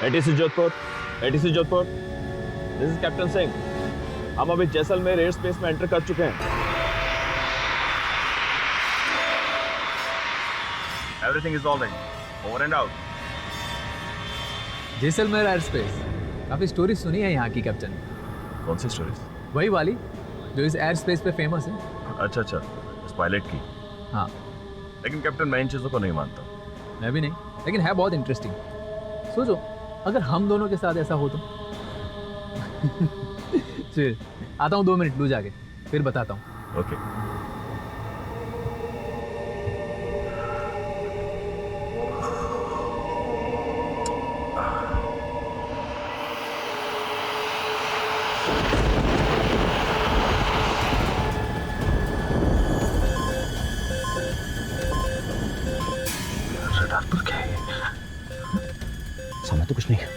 ATC Jodhpur, ATC Jodhpur, this is captain Singh. हम अभी Jaisalmer air space में एंटर कर चुके हैं। Everything is all right, over and out. Jaisalmer air space, काफी स्टोरी सुनी है यहाँ की कैप्टन। कौन सी स्टोरी? वही वाली जो इस एयर स्पेस पे फेमस है। अच्छा अच्छा, उस पायलट की। हाँ, लेकिन कैप्टन मैं इन चीजों को नहीं मानता। मैं भी नहीं, लेकिन है बहुत इंटरेस्टिंग। सोचो अगर हम दोनों के साथ ऐसा हो तो। फिर आता हूँ 2 मिनट, लू जाके फिर बताता हूँ। ओके। रडार पर क्या है? समझ तो कुछ नहीं है।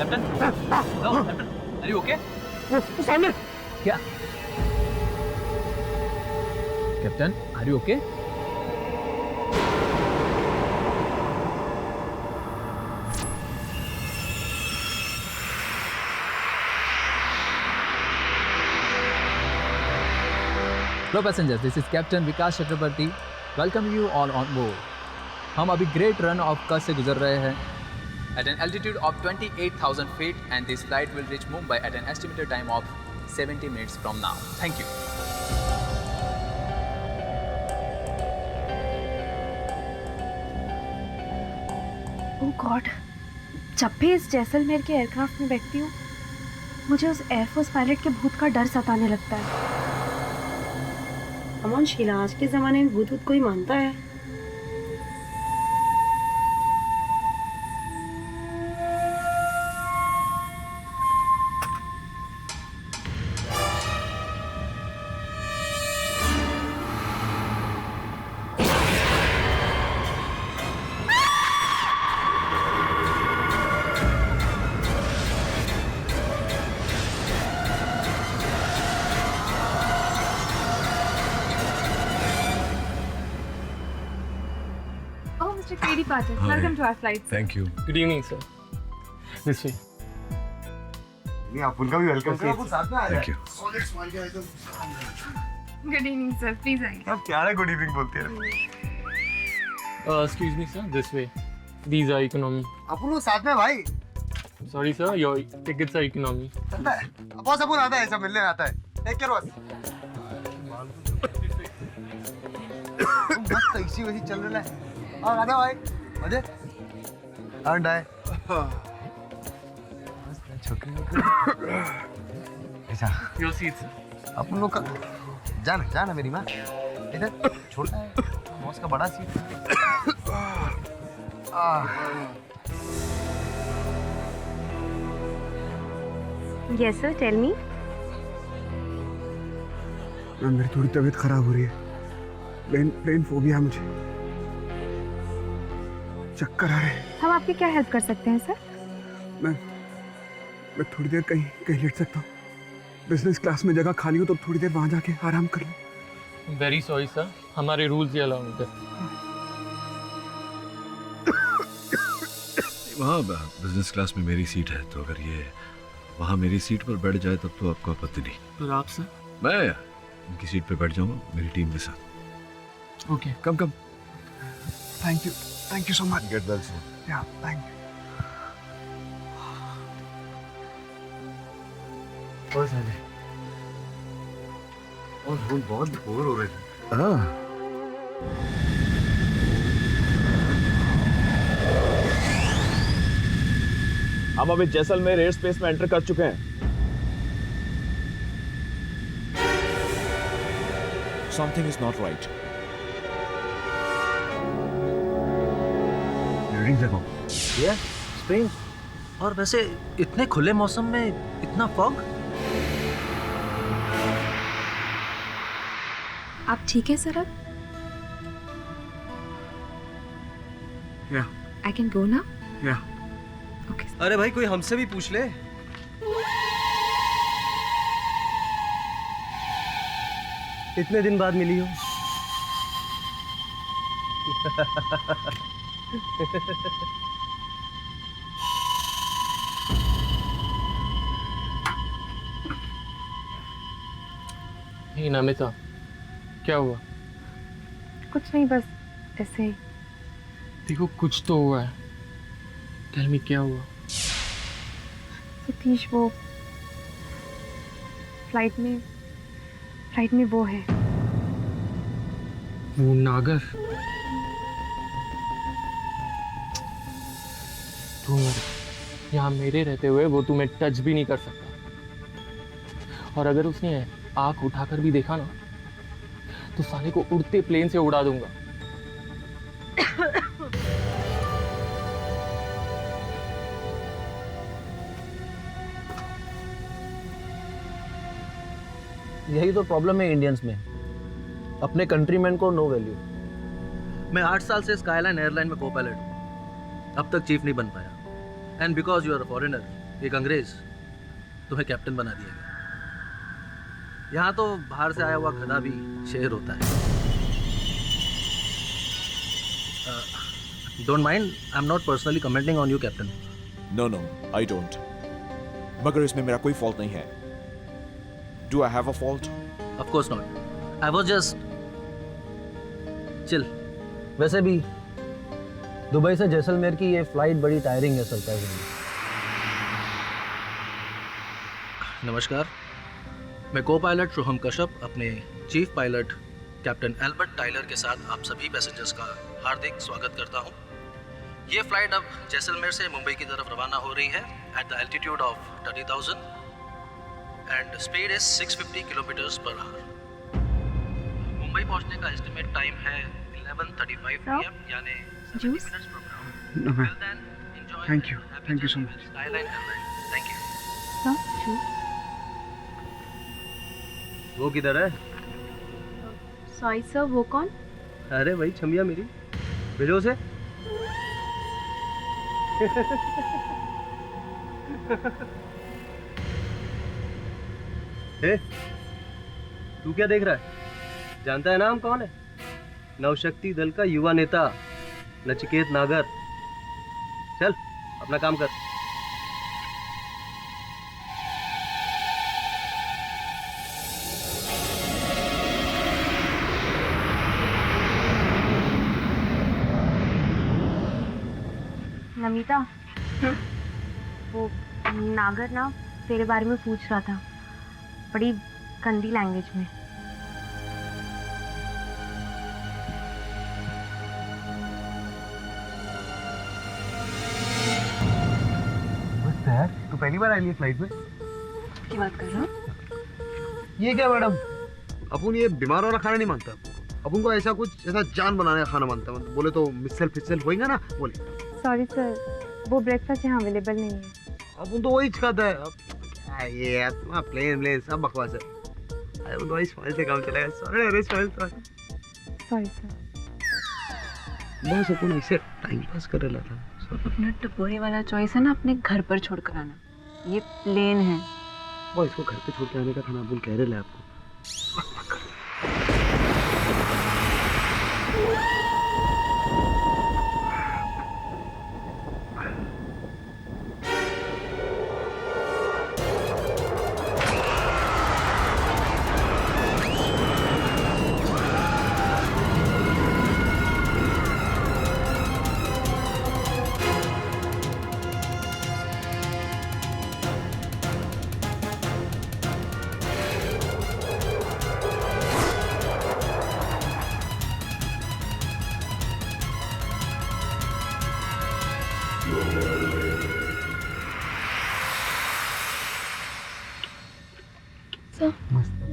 Captain, hello captain, are you okay? वो सामने क्या? Captain, are you okay? Hello passengers, this is Captain Vikas Chakrabarti. Welcome you all on board. हम अभी ग्रेट रन ऑफ कच्छ से गुजर रहे हैं at an altitude of 28,000 feet and this flight will reach Mumbai at an estimated time of 70 minutes from now. Thank you. Oh God, जब भी इस जैसलमेर के एयरक्राफ्ट में बैठती हूँ मुझे उस एयरफोर्स पायलट के भूत का डर सताने लगता है। अमन शीला, आज के जमाने में भूत कोई मानता है? Oh, Mr. K.D. Patil, welcome to our flight. Thank you. Good evening sir, this way. नहीं, आप उनका भी वेलकम करो। आप साथ में आ thank you. Good evening, sir. Please आइए। आप क्या है गुड इवनिंग बोलते हैं? Excuse me sir, this way. These are economy. अपन लोग साथ में भाई। Sorry sir, your tickets are economy. चलता है। बॉस अपन आता है, सब मिलने आता है। Take care boss. मस्त इसी वही चल रहा है। और आजा भाई। मजे? एंड आए। मस्त छोकरी। ऐसा। Your seat sir. अपन लोग का जाना मेरी माँ। इधर छोटा है। बॉस का बड़ा seat. Yes, sir. Tell me. मेरी थोड़ी तबीयत खराब हो रही है। प्लेन फोबिया है मुझे। चक्कर आ रहे हैं। हम आपकी क्या हेल्प कर सकते हैं सर? मैं थोड़ी देर कहीं लेट सकता हूँ। बिजनेस क्लास में जगह खाली हो तो थोड़ी देर वहां जाके आराम कर लूँ। वेरी सॉरी सर, हमारे रूल्स ये अलाउ नहीं करते। वहाँ बिजनेस क्लास में मेरी सीट है, तो अगर ये वहाँ मेरी सीट पर बैठ जाए तब तो आपको आपत्ति नहीं। फिर आप सर? मैं उनकी सीट पे बैठ जाऊँगा मेरी टीम के साथ। Okay. Come thank you so much. Get well soon. या थैंक यू। और हम बहुत बोर हो रहे थे। हाँ, हम अभी जैसलमेर एयर स्पेस में एंटर कर चुके हैं। Something is not right. Building से कहो। ये स्ट्रेंज। और वैसे इतने खुले मौसम में इतना फॉग। आप ठीक है सर अब? या आई कैन गो ना? या ओके। अरे भाई कोई हमसे भी पूछ ले। इतने दिन बाद मिली हो। हे नमिता, क्या हुआ? कुछ नहीं, बस ऐसे ही। देखो कुछ तो हुआ है। टेल मी क्या हुआ? सतीश वो फ्लाइट में वो है। वो नागर। तुम यहाँ मेरे रहते हुए वो तुम्हें टच भी नहीं कर सकता। और अगर उसने आंख उठाकर भी देखा ना तो साले को उड़ते प्लेन से उड़ा दूंगा। यही तो प्रॉब्लम है इंडियंस में, अपने कंट्रीमैन को नो वैल्यू। मैं 8 साल से स्काईलाइन एयरलाइन में को पायलट हूँ, अब तक चीफ नहीं बन पाया। And because you are a foreigner, एक अंग्रेज, तुम्हें कैप्टन बना दिया गया। यहाँ तो बाहर से आया हुआ गधा भी शेर होता है। Don't mind, I am not personally commenting on you captain. No no, I don't. मगर इसमें मेरा कोई फॉल्ट नहीं है। Do I have a fault? Of course not, I was just chill. वैसे भी दुबई से जैसलमेर की ये फ्लाइट बड़ी टायरिंग है सरप्राइजिंगली। नमस्कार, मैं को पायलट शुभम कश्यप अपने chief pilot captain Albert Tyler के साथ आप सभी पैसेंजर्स का हार्दिक स्वागत करता हूं। ये फ्लाइट अब जैसलमेर से मुंबई की तरफ रवाना हो रही है at the altitude of 30,000 and speed is 650 kilometres per hour. Mumbai पहुंचने का एस्टिमेट टाइम है 11:35 PM, यानी 70 minutes programme. No, ma'am. Till then, enjoy Thank you. and happy Thank you so journey much. with Skyline Airlines. Thank you. वो किधर है? Sorry sir, वो कौन? अरे भाई छमिया मेरी, भेजो उसे। ए, तू क्या देख रहा है? जानता है ना हम कौन है? नवशक्ति दल का युवा नेता नचिकेत नागर। चल अपना काम कर। नमिता, वो नागर ना तेरे बारे में पूछ रहा था, बड़ी गंदी लैंग्वेज में। तू पहली बार आई है फ्लाइट में? क्या बात कर रहा हूँ? ये क्या मैडम? अपन ये बीमार वाला खाना नहीं मांगता, अपन को ऐसा कुछ ऐसा जान बनाने का खाना मांगता। मतलब बोले तो मिसल फिसल होएगा ना, बोले। सॉरी सर, वो ब्रेकफास्ट यहाँ अवेलेबल नहीं है। अपन तो वही खाता है। अब क्या ये यार, तुम्हारा प्लेन सब बकवास है। अरे वो तो स्माइल से काम चलेगा। सॉरी, अरे स्माइल सॉरी सर। बस अपन ऐसे टाइम पास कर रहा था। अपना टपोरी वाला चॉइस है ना, अपने घर पर छोड़ कर आना। ये प्लेन है। वो इसको घर पे छोड़ के आने का खाना बोल कह रहे आपको।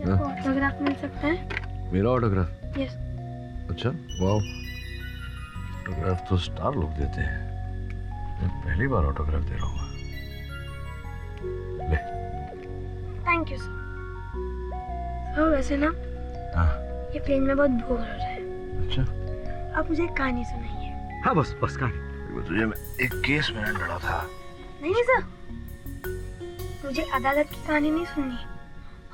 ऑटोग्राफ मिल सकता है? मेरा ऑटोग्राफ? यस। अच्छा, वाह। ऑटोग्राफ तो स्टार लोग देते हैं। मैं पहली बार ऑटोग्राफ दे रहा हूँ। ले। Thank you sir. सर वैसे ना हाँ। ये प्लेन में बहुत बोर हो रहा है। अच्छा। आप मुझे एक कहानी सुनाइए। हाँ बस बस कहानी। देखो तुझे मैं एक केस में लड़ा था। नहीं नहीं सर, मुझे अदालत की कहानी नहीं सुननी,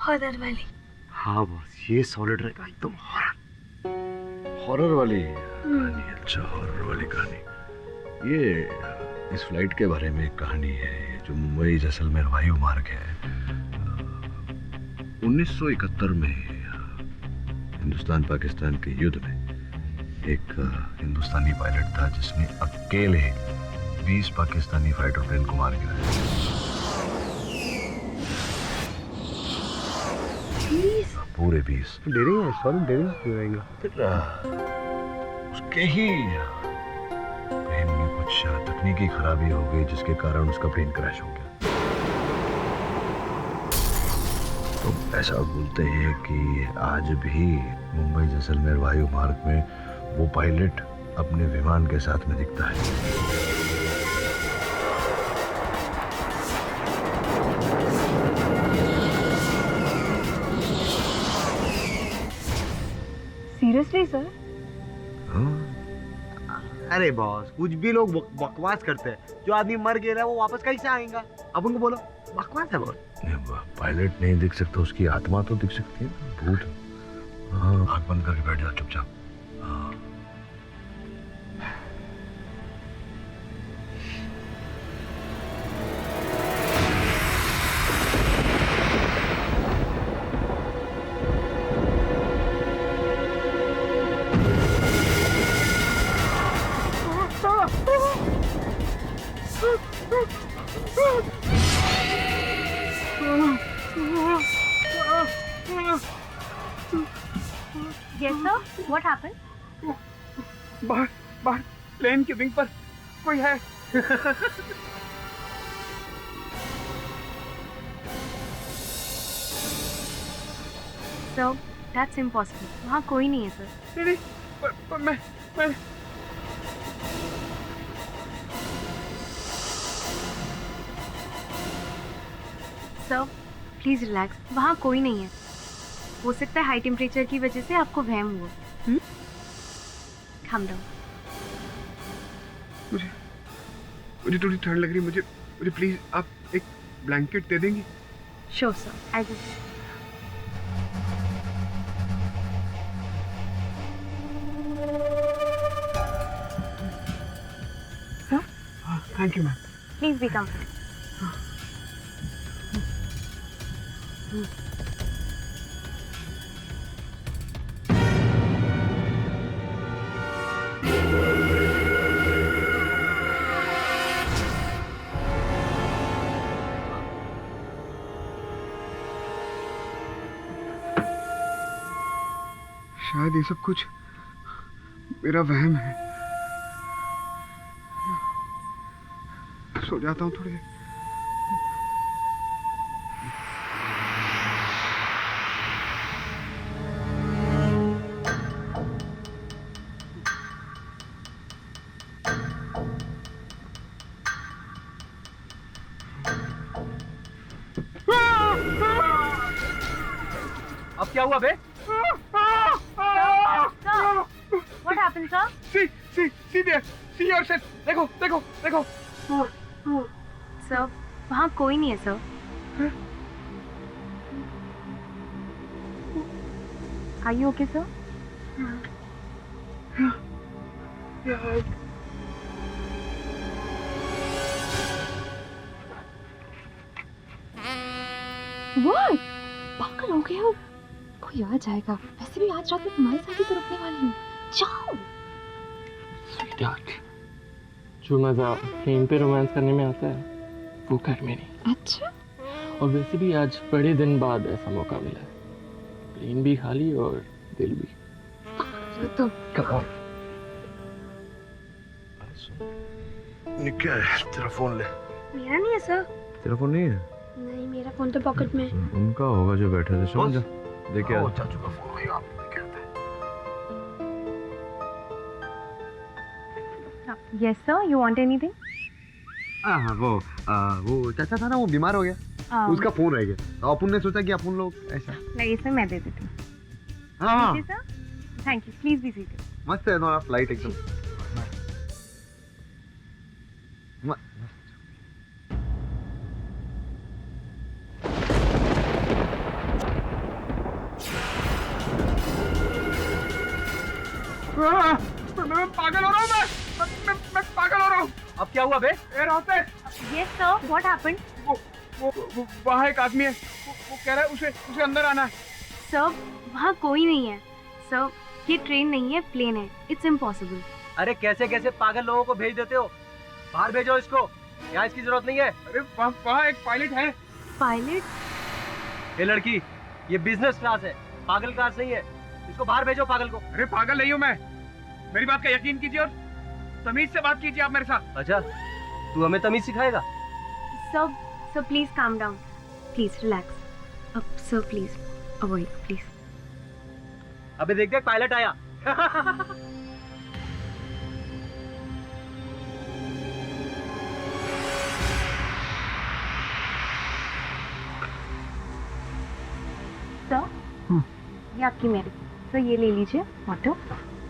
हॉरर वाली। हाँ बस ये सॉलिड रहेगा एकदम हॉरर वाली कहानी। अच्छा, हॉरर वाली कहानी। ये इस फ्लाइट के बारे में एक कहानी है जो मुंबई जैसलमेर वायु मार्ग है। 1971 में हिंदुस्तान पाकिस्तान के युद्ध में एक हिंदुस्तानी पायलट था जिसने अकेले 20 पाकिस्तानी फाइटर प्लेन को मार गिराया। पूरे 20। डेरिंग है, सॉरी डेरिंग क्यों रहेगा? फिर उसके ही प्लेन में कुछ तकनीकी खराबी हो गई जिसके कारण उसका प्लेन क्रैश हो गया। तो ऐसा बोलते हैं कि आज भी मुंबई जैसलमेर वायु मार्ग में वो पायलट अपने विमान के साथ में दिखता है। Seriously sir? अरे बॉस, कुछ भी लोग बकवास करते हैं। जो आदमी मर गया है वो वापस कैसे आएगा? अब उनको बोलो बकवास है बॉस। पायलट नहीं दिख सकता, उसकी आत्मा तो दिख सकती है, भूत। हाँ, आँख बंद करके बैठ जा चुपचाप। हाँ। Yes sir, what happened? बाहर बाहर प्लेन के विंग पर कोई है। Sir, that's impossible. वहाँ कोई नहीं है सर। नहीं पर मैं सर प्लीज रिलैक्स, वहाँ कोई नहीं है। हो सकता है हाई टेम्परेचर की वजह से आपको वहम हुआ। calm down। मुझे थोड़ी ठंड लग रही है। मुझे प्लीज आप एक ब्लैंकेट दे देंगी? Sure sir, I will। Sir? Thank you ma'am. Please be comfortable। शायद ये सब कुछ मेरा वहम है। सो जाता हूँ थोड़ी देर। अब क्या हुआ बे? What happened sir? See there, see yourself। देखो। सर वहाँ कोई नहीं है sir. Are you okay sir? What? पागल हो गए हो? कोई आ जाएगा। वैसे भी आज रात में तुम्हारे साथ ही तो रुकने वाली हूँ। जाओ। स्वीटहार्ट, जो मजा प्लेन पे रोमांस करने में आता है वो घर में नहीं। अच्छा? और वैसे भी आज बड़े दिन बाद ऐसा मौका मिला है। प्लेन भी खाली और दिल भी। तो क्या है? तेरा फोन ले। मेरा नहीं है सर। तेरा फोन नहीं है? नहीं, मेरा फोन तो पॉकेट में। उनका होगा जो बैठे थे। समझ जा, देख क्या चाचू का फोन होगा, आप देख आता है। Yes sir, you want anything? हाँ वो चाचा था ना, वो बीमार हो गया, उसका फोन रह गया, तो अपन ने सोचा कि अपन लोग ऐसा नहीं, इसमें मैं दे देती हूँ। हाँ sir, thank you, please be seated. मस्त है ना फ्लाइट एकदम। मैं पागल हो रहा हूँ, मैं पागल हो रहा हूँ। अब क्या हुआ बे? Air hostess, yes sir, what happened? वो वहाँ एक आदमी है, वो कह रहा है उसे अंदर आना है। सर, वहाँ कोई नहीं है। सर, ये ट्रेन नहीं है, प्लेन है। It's impossible. अरे कैसे कैसे पागल लोगों को भेज देते हो? बाहर भेजो इसको, यहाँ इसकी जरूरत नहीं है। अरे वहाँ एक पायलट है। पायलट? ये लड़की, ये बिजनेस क्लास है, पागल क्लास नहीं है। इसको बाहर भेजो पागल को। अरे पागल नहीं हूँ मैं, मेरी बात का यकीन कीजिए और तमीज से बात कीजिए आप मेरे साथ। अच्छा, तू हमें तमीज सिखाएगा? Sir please calm down, please relax. अब सर प्लीज अवॉइड, प्लीज। अबे देख देख, पायलट आया। सर, ये आपकी मेडिसिन। सर ये ले लीजिए ऑटो,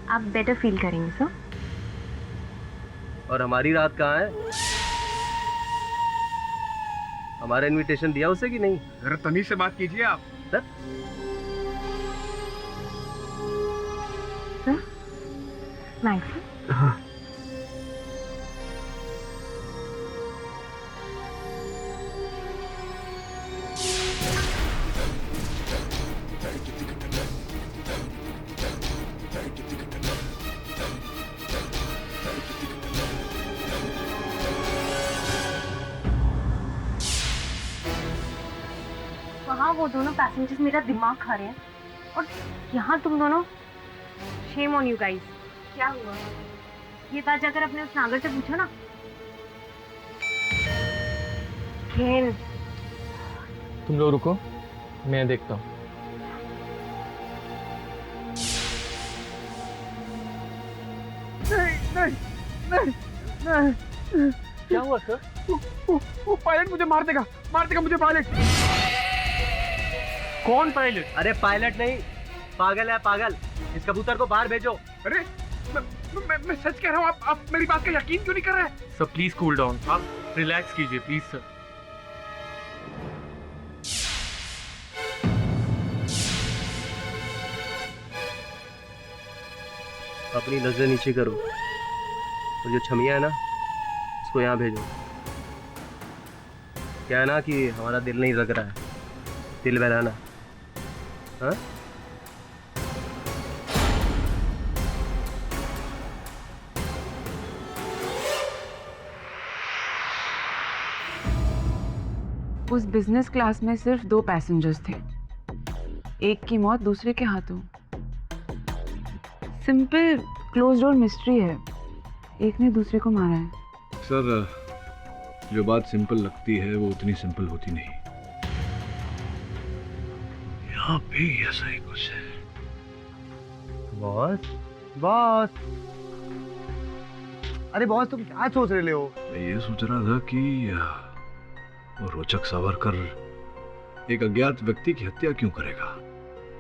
आप बेटर फील करेंगे सर। और हमारी रात कहाँ है? हमारा इनविटेशन दिया उसे कि नहीं? जरा तमीज से बात कीजिए आप। Sir, maxi. वहाँ वो दोनों पैसेंजर्स मेरा दिमाग खा रहे हैं और यहाँ तुम दोनों। Shame on you guys. क्या हुआ? ये बात जाकर अपने उस नागर से पूछो ना। खेल। तुम लोग रुको, मैं देखता हूँ। नहीं। क्या हुआ सर? वो पायलट मुझे मार देगा मुझे पायलट। कौन पायलट? अरे पायलट नहीं, पागल है पागल। इस कबूतर को बाहर भेजो। अरे मैं सच कह रहा हूँ, आप मेरी बात का यकीन क्यों नहीं कर रहे? सर प्लीज कूल डाउन, आप रिलैक्स कीजिए प्लीज सर। अपनी नजर नीचे करो और जो छमिया है ना, उसको यहाँ भेजो। क्या है ना कि हमारा दिल नहीं लग रहा है, दिल बहलाना। हाँ? उस बिजनेस क्लास में सिर्फ 2 पैसेंजर्स थे, एक की मौत दूसरे के हाथों। सिंपल क्लोज डोर मिस्ट्री है, एक ने दूसरे को मारा है। सर, जो बात सिंपल लगती है वो उतनी सिंपल होती नहीं। यहाँ भी ऐसा ही कुछ है। बॉस, अरे बॉस तुम क्या सोच रहे हो? मैं ये सोच रहा था कि वो रोचक सावरकर एक अज्ञात व्यक्ति की हत्या क्यों करेगा,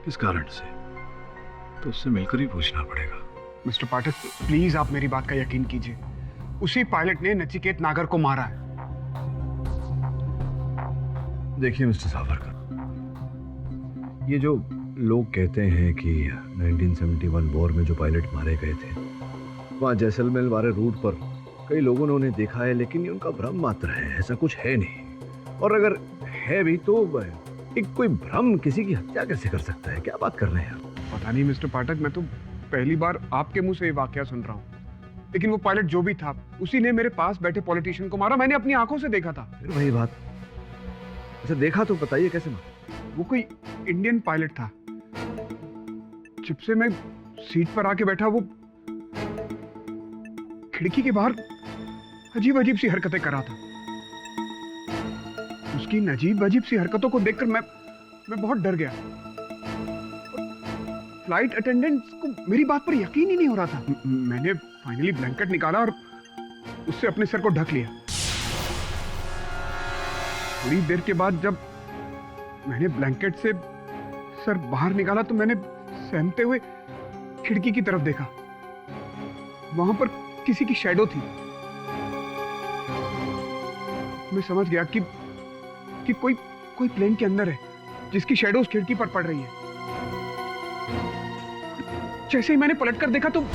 किस कारण से, तो उससे मिलकर ही पूछना पड़ेगा। मिस्टर पाठक, प्लीज आप मेरी बात का यकीन कीजिए, उसी पायलट ने नचिकेत नागर को मारा है। देखिए मिस्टर सावरकर, ये जो लोग कहते हैं कि 1971 वॉर में जो पायलट मारे गए थे, वहाँ जैसलमेर वाले रूट पर कई लोगों ने उन्हें देखा है, लेकिन ये उनका भ्रम मात्र है, ऐसा कुछ है नहीं। और अगर है भी तो एक कोई भ्रम किसी की हत्या कैसे कर सकता है? क्या बात कर रहे हैं आप? पता नहीं मिस्टर पाठक, मैं तो पहली बार आपके मुंह से ये वाकया सुन रहा हूँ। लेकिन वो पायलट जो भी था, उसी ने मेरे पास बैठे पॉलिटिशियन को मारा। मैंने अपनी आंखों से देखा था। फिर वही बात। अच्छा देखा तो बताइए कैसे मारा? वो कोई इंडियन पायलट था। जब से मैं सीट पर आके बैठा, वो खिड़की के बाहर अजीब अजीब सी हरकतें कर रहा था। उसकी इन अजीब अजीब सी हरकतों को देखकर मैं बहुत डर गया। फ्लाइट अटेंडेंट को मेरी बात पर यकीन ही नहीं हो रहा था। मैंने फाइनली ब्लैंकेट निकाला और उससे अपने सर को ढक लिया। थोड़ी देर के बाद जब मैंने ब्लैंकेट से सर बाहर निकाला तो मैंने सहमते हुए खिड़की की तरफ देखा। वहां पर किसी की शैडो थी। मैं समझ गया कि कोई प्लेन के अंदर है जिसकी शैडो उस खिड़की पर पड़ रही है। जैसे ही मैंने पलटकर देखा तो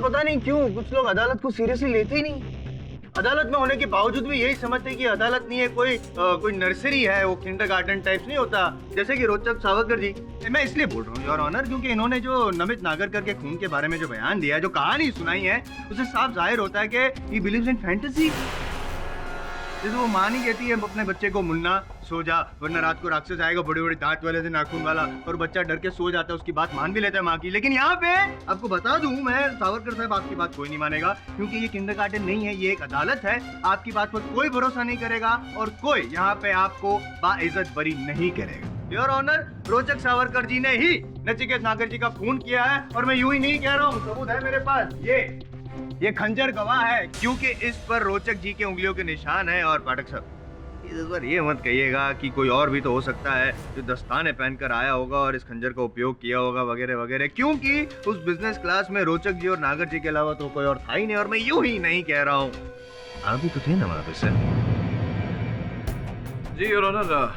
पता नहीं क्यों कुछ लोग अदालत को सीरियसली लेते ही नहीं। अदालत में होने के बावजूद भी यही समझते हैं कि अदालत नहीं है, कोई नर्सरी है, वो किंडरगार्टन टाइप्स नहीं होता, जैसे कि रोचक सावरकर जी। मैं इसलिए बोल रहा हूँ योर ऑनर क्योंकि इन्होंने जो नमित नागरकर के खून के बारे में जो बयान दिया है, जो कहानी सुनाई है, उससे साफ जाहिर होता है कि ही बिलीव्स इन फैंटेसी। जैसे वो माँ नहीं कहती है अपने बच्चे को मुन्ना सो जा वरना रात को राक्षस आएगा बड़े बड़े दांत वाले से नाखून वाला, और बच्चा डर के सो जाता है, उसकी बात मान भी लेता है माँ की। लेकिन यहाँ पे आपको बता दूं मैं सावरकर साहब, आपकी बात कोई नहीं मानेगा क्योंकि ये किंडरगार्टन नहीं है, ये एक अदालत है। आपकी बात पर कोई भरोसा नहीं करेगा और कोई यहाँ पे आपको बाइज्जत बरी नहीं करेगा। योर ऑनर, रोचक सावरकर जी ने ही नचिकेत नागर जी का खून किया है और मैं यूं ही नहीं कह रहा हूँ, सबूत है मेरे पास। ये खंजर गवाह है क्योंकि इस पर रोचक जी के उंगलियों के निशान है। और पाठक साहब इस बार ये मत कहिएगा कि कोई और भी तो हो सकता है जो दस्ताने पहनकर आया होगा और इस खंजर का उपयोग किया होगा वगैरह वगैरह, क्योंकि उस बिजनेस क्लास में रोचक जी और नागर जी के अलावा तो कोई और था ही नहीं। और मैं यूं ही नहीं कह रहा हूँ, आप भी तो थे ना वहाँ पे सर। जी योर ऑनर,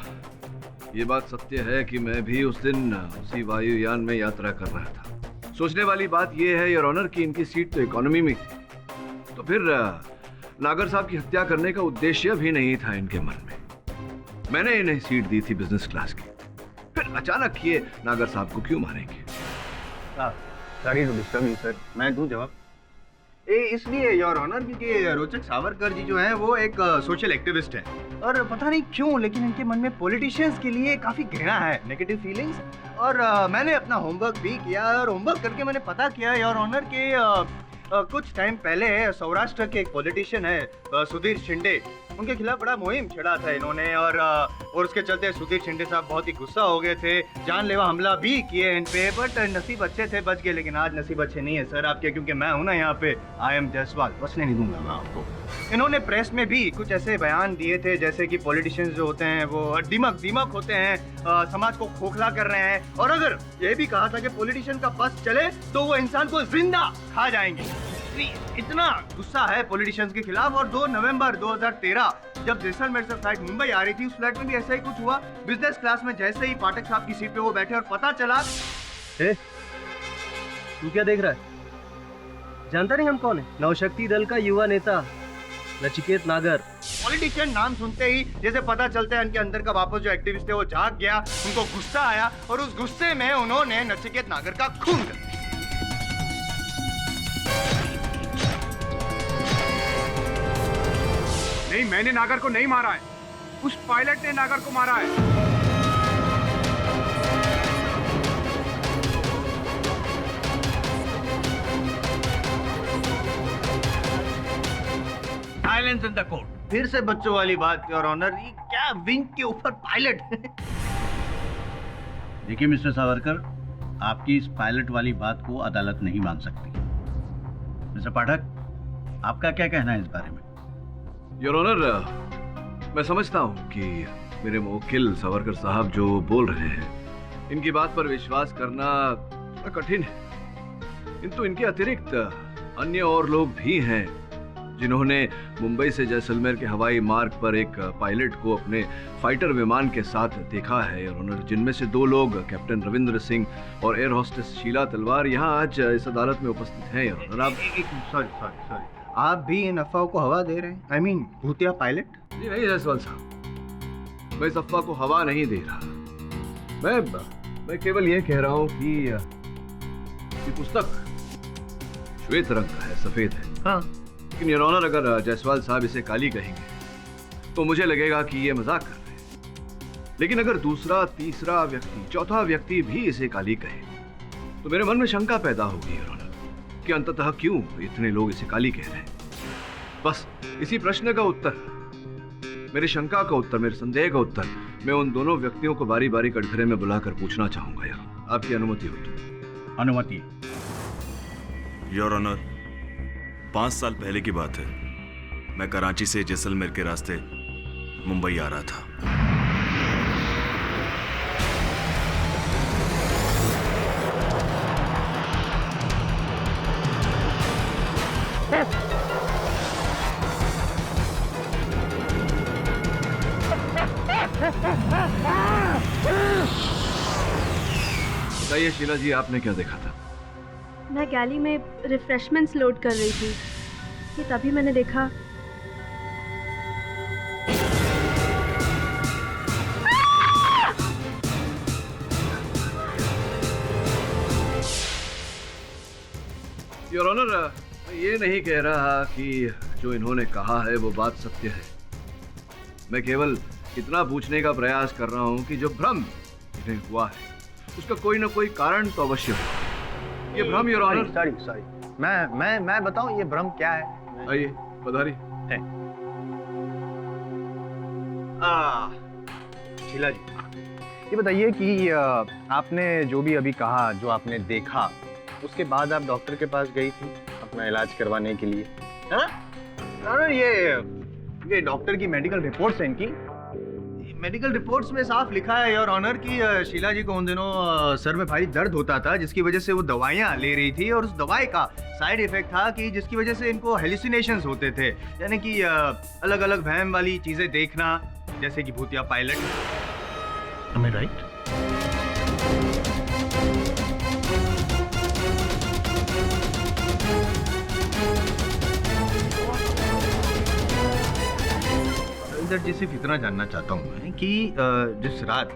ये बात सत्य है कि मैं भी उस दिन उसी वायुयान में यात्रा कर रहा था। सोचने वाली बात यह है योर ऑनर कि इनकी सीट तो इकोनॉमी में थी, तो फिर नागर साहब की हत्या करने का उद्देश्य भी नहीं था इनके मन में। मैंने इन्हें सीट दी थी बिजनेस क्लास की, फिर अचानक ये नागर साहब को क्यों मारेंगे? Sorry to disturb you sir, मैं दूं जवाब। इसलिए योर ऑनर क्योंकि रोचक सावरकर जी जो है वो एक सोशल एक्टिविस्ट है और पता नहीं क्यों लेकिन इनके मन में पॉलिटिशियंस के लिए काफी घृणा है, नेगेटिव फीलिंग्स। और मैंने अपना होमवर्क भी किया और होमवर्क करके मैंने पता किया योर ऑनर के कुछ टाइम पहले सौराष्ट्र के एक पॉलिटिशियन है सुधीर शिंदे, उनके खिलाफ बड़ा मुहिम छेड़ा था इन्होंने और उसके चलते सुधीर शिंदे साहब बहुत ही गुस्सा हो गए थे, जानलेवा हमला भी किए इन पे, बट नसीब अच्छे थे बच गए। लेकिन आज नसीब अच्छे नहीं है सर आपके, क्योंकि मैं हूं ना यहाँ पे, आई एम जायसवाल, बचने नहीं दूंगा मैं आपको। इन्होंने प्रेस में भी कुछ ऐसे बयान दिए थे जैसे कि पॉलिटिशियंस जो होते हैं वो दीमक होते हैं, समाज को खोखला कर रहे हैं, और अगर ये भी कहा था कि पॉलिटिशियन का बस चले तो वो इंसान को जिंदा खा जाएंगे। इतना गुस्सा है पॉलिटिशियंस के खिलाफ। और 2 नवंबर 2013 जब जैसलमेर से फ्लाइट मुंबई आ रही थी, उस फ्लाइट में भी ऐसा ही कुछ हुआ। बिजनेस क्लास में जैसे ही पाठक साहब की सीट पे वो बैठे और पता चला। तू क्या देख रहा है? जानता नहीं हम कौन है? नवशक्ति दल का युवा नेता नचिकेत नागर। पॉलिटिशियन नाम सुनते ही जैसे पता चलता है इनके अंदर का वापस जो एक्टिविस्ट थे वो जाग गया, उनको गुस्सा आया और उस गुस्से में उन्होंने नचिकेत नागर का खून कर दिया। नहीं, मैंने नागर को नहीं मारा है, उस पायलट ने नागर को मारा है। Silence in the court. फिर से बच्चों वाली बात योर ऑनर, ये क्या विंग के ऊपर पायलट? देखिए मिस्टर सावरकर, आपकी इस पायलट वाली बात को अदालत नहीं मान सकती। मिस्टर पाठक, आपका क्या कहना है इस बारे में? योर ऑनर, मैं समझता हूँ कि मेरे वकील सावरकर साहब जो बोल रहे हैं इनकी बात पर विश्वास करना कठिन है, किंतु इनके अतिरिक्त अन्य और लोग भी हैं जिन्होंने मुंबई से जैसलमेर के हवाई मार्ग पर एक पायलट को अपने फाइटर विमान के साथ देखा है योर ऑनर, जिनमें से 2 लोग कैप्टन रविंद्र सिंह और एयर होस्टेस शीला तलवार यहाँ आज इस अदालत में उपस्थित हैं योर ऑनर। आप सॉरी, आप भी इन अफवाहों को हवा दे रहे हैं? आई मीन भूतिया पायलट? जी नहीं जायसवाल साहब, मैं इस अफवाह को हवा नहीं दे रहा। मैं मैं केवल ये कह रहा हूँ कि ये पुस्तक श्वेत रंग का है, सफेद है। हाँ, लेकिन योर ऑनर अगर जायसवाल साहब इसे काली कहेंगे तो मुझे लगेगा कि ये मजाक कर रहे हैं। लेकिन अगर दूसरा, तीसरा व्यक्ति, चौथा व्यक्ति भी इसे काली कहे तो मेरे मन में शंका पैदा होगी योर ऑनर कि अंततः क्यों इतने लोग इसे काली कह रहे हैं। बस इसी प्रश्न का उत्तर, मेरी शंका का उत्तर, मेरे संदेह का उत्तर मैं उन दोनों व्यक्तियों को बारी बारी कटघरे में बुलाकर पूछना चाहूंगा यार, आपकी अनुमति हो तो। अनुमति। योर ऑनर, 5 साल पहले की बात है। मैं कराची से जैसलमेर के रास्ते मुंबई आ रहा था। बताइए शीला जी, आपने क्या देखा था? मैं गैली में रिफ्रेशमेंट्स लोड कर रही थी कि तभी मैंने देखा योर ऑनर, मैं ये नहीं कह रहा कि जो इन्होंने कहा है वो बात सत्य है। मैं केवल इतना पूछने का प्रयास कर रहा हूँ कि जो भ्रम इन्हें हुआ है उसका कोई ना कोई कारण तो अवश्य हो। ये भ्रम योर ऑनर। सॉरी, मैं बताऊं ये भ्रम क्या है? आइए पधारिए। शीला जी, ये बताइए कि आपने जो भी अभी कहा, जो आपने देखा, उसके बाद आप डॉक्टर के पास गई थी अपना इलाज करवाने के लिए, है ना? ये डॉक्टर की मेडिकल रिपोर्ट्स हैं इनकी। मेडिकल रिपोर्ट्स में साफ लिखा है योर ऑनर कि शीला जी को उन दिनों सर में भारी दर्द होता था, जिसकी वजह से वो दवाइयाँ ले रही थी, और उस दवाई का साइड इफेक्ट था कि जिसकी वजह से इनको हेलुसिनेशंस होते थे, यानी कि अलग अलग वहम वाली चीजें देखना, जैसे कि भूतिया पायलट। Am I right? जी सिर्फ इतना जानना चाहता हूँ मैं कि जिस रात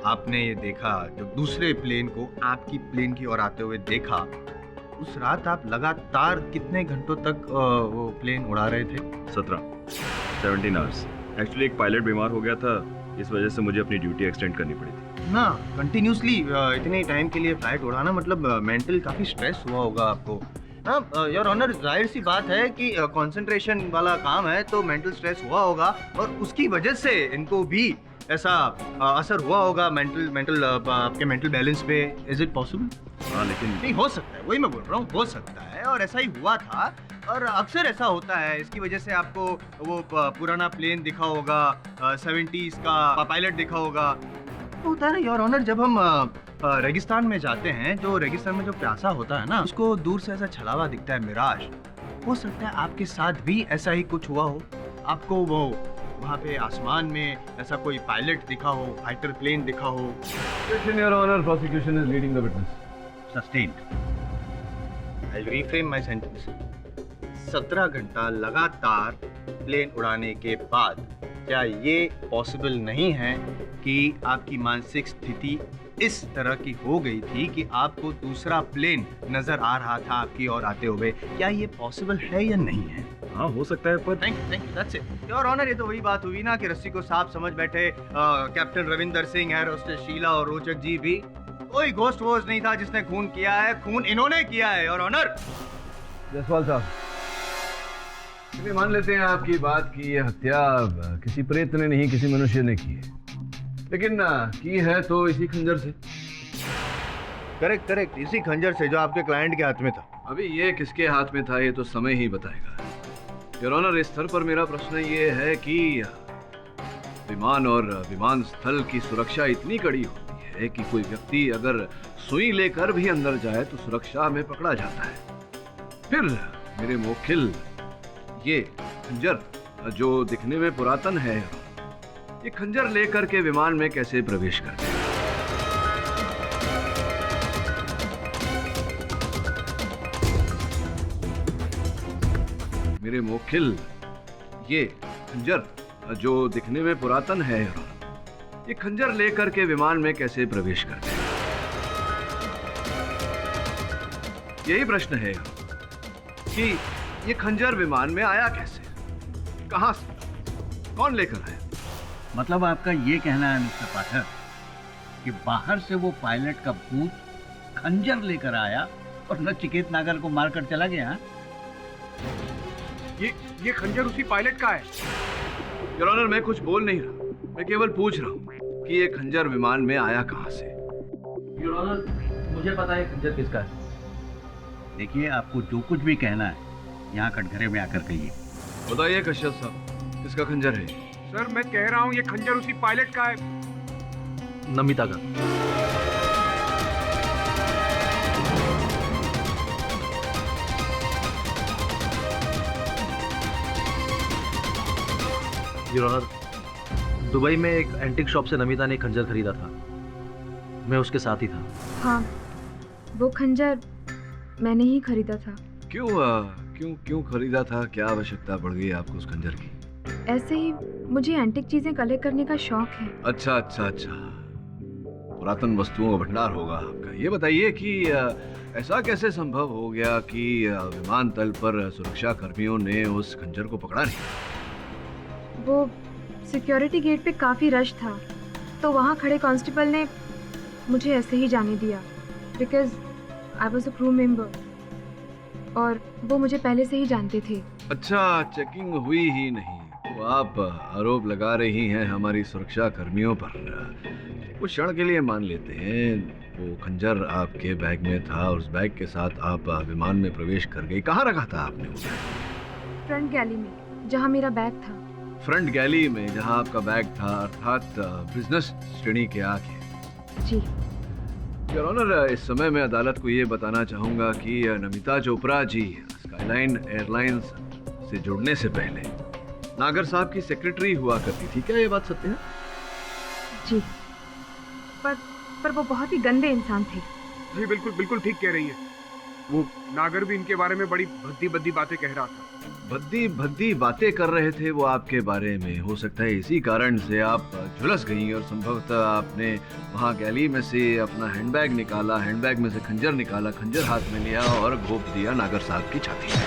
आपने ये देखा, जब दूसरे प्लेन को आपकी प्लेन की ओर आते हुए देखा, उस रात आप लगातार कितने घंटों तक वो प्लेन उड़ा रहे थे? 17 आवर्स। एक्चुअली एक पायलट बीमार हो गया था, इस वजह से मुझे अपनी ड्यूटी एक्सटेंड करनी पड़ी थी ना। कंटिन्यूसली इतने टाइम के लिए फ्लाइट उड़ाना मतलब मेंटल काफ़ी स्ट्रेस हुआ होगा आपको। हाँ योर ऑनर, जाहिर सी बात है कि कंसंट्रेशन वाला काम है तो मेंटल स्ट्रेस हुआ होगा, और उसकी वजह से इनको भी ऐसा असर हुआ होगा आपके मेंटल बैलेंस पे। Is it possible? हाँ, लेकिन नहीं हो सकता है, वही मैं बोल रहा हूँ, हो सकता है, और ऐसा ही हुआ था, और अक्सर ऐसा होता है। इसकी वजह से आपको वो पुराना प्लेन दिखा होगा, 70s का पायलट दिखा होगा। तो होता है ना योर ऑनर, जब हम रेगिस्तान में जाते हैं, जो रेगिस्तान में जो प्यासा होता है ना, उसको दूर से ऐसा छलावा दिखता है, मिराज। हो सकता है आपके साथ भी ऐसा ही कुछ हुआ हो, आपको वो वहाँ पे आसमान में ऐसा कोई पायलट दिखा हो, फाइटर प्लेन दिखा हो। Your honour, prosecution is leading the witness. Sustained. I will reframe my sentence. 17 घंटा लगातार प्लेन उड़ाने के बाद क्या ये पॉसिबल नहीं है कि आपकी मानसिक स्थिति इस तरह की हो गई थी कि आपको दूसरा प्लेन नजर आ रहा था आपकी ओर आते हुए? क्या ये पॉसिबल है या नहीं है? हाँ, हो सकता है, पर thank you, that's it your honour. ये तो वही बात हुई ना कि रस्सी को सांप समझ बैठे captain Ravinder Singh, air hostess Sheela और रोचक जी भी। कोई घोस्ट वोस्ट नहीं था जिसने खून किया है, खून इन्होंने किया है योर ऑनर। जायसवाल साहब, चलिए मान लेते हैं आपकी बात की ये हत्या किसी प्रेत ने नहीं, किसी मनुष्य ने की है, लेकिन की है तो इसी खंजर से। करेक्ट, इसी खंजर से जो आपके क्लाइंट के हाथ में था। अभी ये किसके हाथ में था ये तो समय ही बताएगा। योर ऑनर, इस स्तर पर मेरा प्रश्न ये है कि विमान और विमान स्थल की सुरक्षा इतनी कड़ी होती है कि कोई व्यक्ति अगर सुई लेकर भी अंदर जाए तो सुरक्षा में पकड़ा जाता है। फिर मेरे मोखिल, ये खंजर जो दिखने में पुरातन है, ये खंजर लेकर के विमान में कैसे प्रवेश करते हैं? मेरे मोखिल, ये खंजर जो दिखने में पुरातन है, ये खंजर लेकर के विमान में कैसे प्रवेश करते हैं? यही प्रश्न है कि ये खंजर विमान में आया कैसे, कहां से, कौन लेकर आया? मतलब आपका ये कहना है मिस्टर पाठक कि बाहर से वो पायलट का भूत खंजर लेकर आया और नचिकेत नागर को मारकर चला गया? ये खंजर उसी पायलट का है। योर ऑनर, मैं कुछ बोल नहीं रहा, मैं केवल पूछ रहा हूँ कि ये खंजर विमान में आया कहां से। योर ऑनर, मुझे पता है खंजर किसका है। देखिए, आपको जो कुछ भी कहना है यहाँ कटघरे में आकर कहिए। बताइए कश्यप साहब, किसका खंजर है? सर मैं कह रहा हूँ ये खंजर उसी पायलट का है। नमिता का। योर ऑनर, दुबई में एक एंटीक शॉप से नमिता ने खंजर खरीदा था, मैं उसके साथ ही था। हाँ, वो खंजर मैंने ही खरीदा था। क्यों खरीदा था? क्या आवश्यकता पड़ गई आपको उस खंजर की? ऐसे ही मुझे एंटीक चीजें कलेक्ट करने का शौक है। अच्छा, पुरातन वस्तुओं का भंडार होगा आपका। ये बताइए कि ऐसा कैसे संभव हो गया कि विमानतल पर सुरक्षा कर्मियों ने उस खंजर को पकड़ा नहीं? वो सिक्योरिटी गेट पे काफी रश था, तो वहाँ खड़े कांस्टेबल ने मुझे ऐसे ही जाने दिया, because I was a crew member और वो मुझे पहले से ही जानते थे। अच्छा, चेकिंग हुई ही नहीं तो आप आरोप लगा रही हैं हमारी सुरक्षा कर्मियों पर। कुछ क्षण के लिए मान लेते हैं वो खंजर आपके बैग में था और उस बैग के साथ आप विमान में प्रवेश कर गई। कहाँ रखा था आपने उसे? फ्रंट गैली में, जहाँ मेरा बैग था। फ्रंट गैली में जहाँ आपका बैग था, अर्थात बिजनेस श्रेणी के आगे। जी योर ऑनर, इस समय मैं अदालत को ये बताना चाहूंगा कि नमिता चोपड़ा जी स्काईलाइन एयरलाइंस से जुड़ने से पहले नागर साहब की सेक्रेटरी हुआ करती थी। क्या ये बात सत्य है? जी, पर वो बहुत ही गंदे इंसान थे। जी बिल्कुल ठीक कह रही है। वो नागर भी इनके बारे में बड़ी भद्दी बातें कह रहा था। भद्दी बातें कर रहे थे वो आपके बारे में। हो सकता है इसी कारण से आप झुलस गई और संभवतः आपने वहाँ गैली में से अपना हैंडबैग निकाला, हैंडबैग में से खंजर निकाला, खंजर हाथ में लिया और घोंप दिया नागर साहब की छाती में।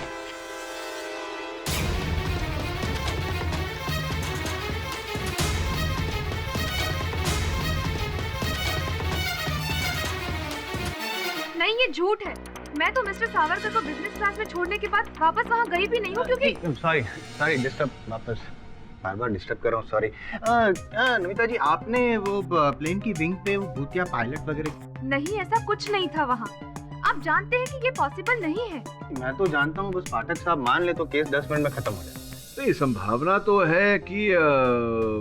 नहीं, ये झूठ है। मैं तो मिस्टर सावरकर को बिजनेस क्लास में छोड़ने के बाद वापस वहाँ गई भी नहीं हूँ, क्योंकि सॉरी डिस्टर्ब, वापस बार डिस्टर्ब कर रहा हूँ, सॉरी। नमिता जी, आपने वो प्लेन की विंग पे वो भूतिया पायलट वगैरह? नहीं, ऐसा कुछ नहीं था वहाँ। आप जानते हैं कि ये पॉसिबल नहीं है। मैं तो जानता हूँ, बस पाठक साहब मान ले तो केस 10 मिनट में खत्म हो जाए। नहीं, संभावना तो है कि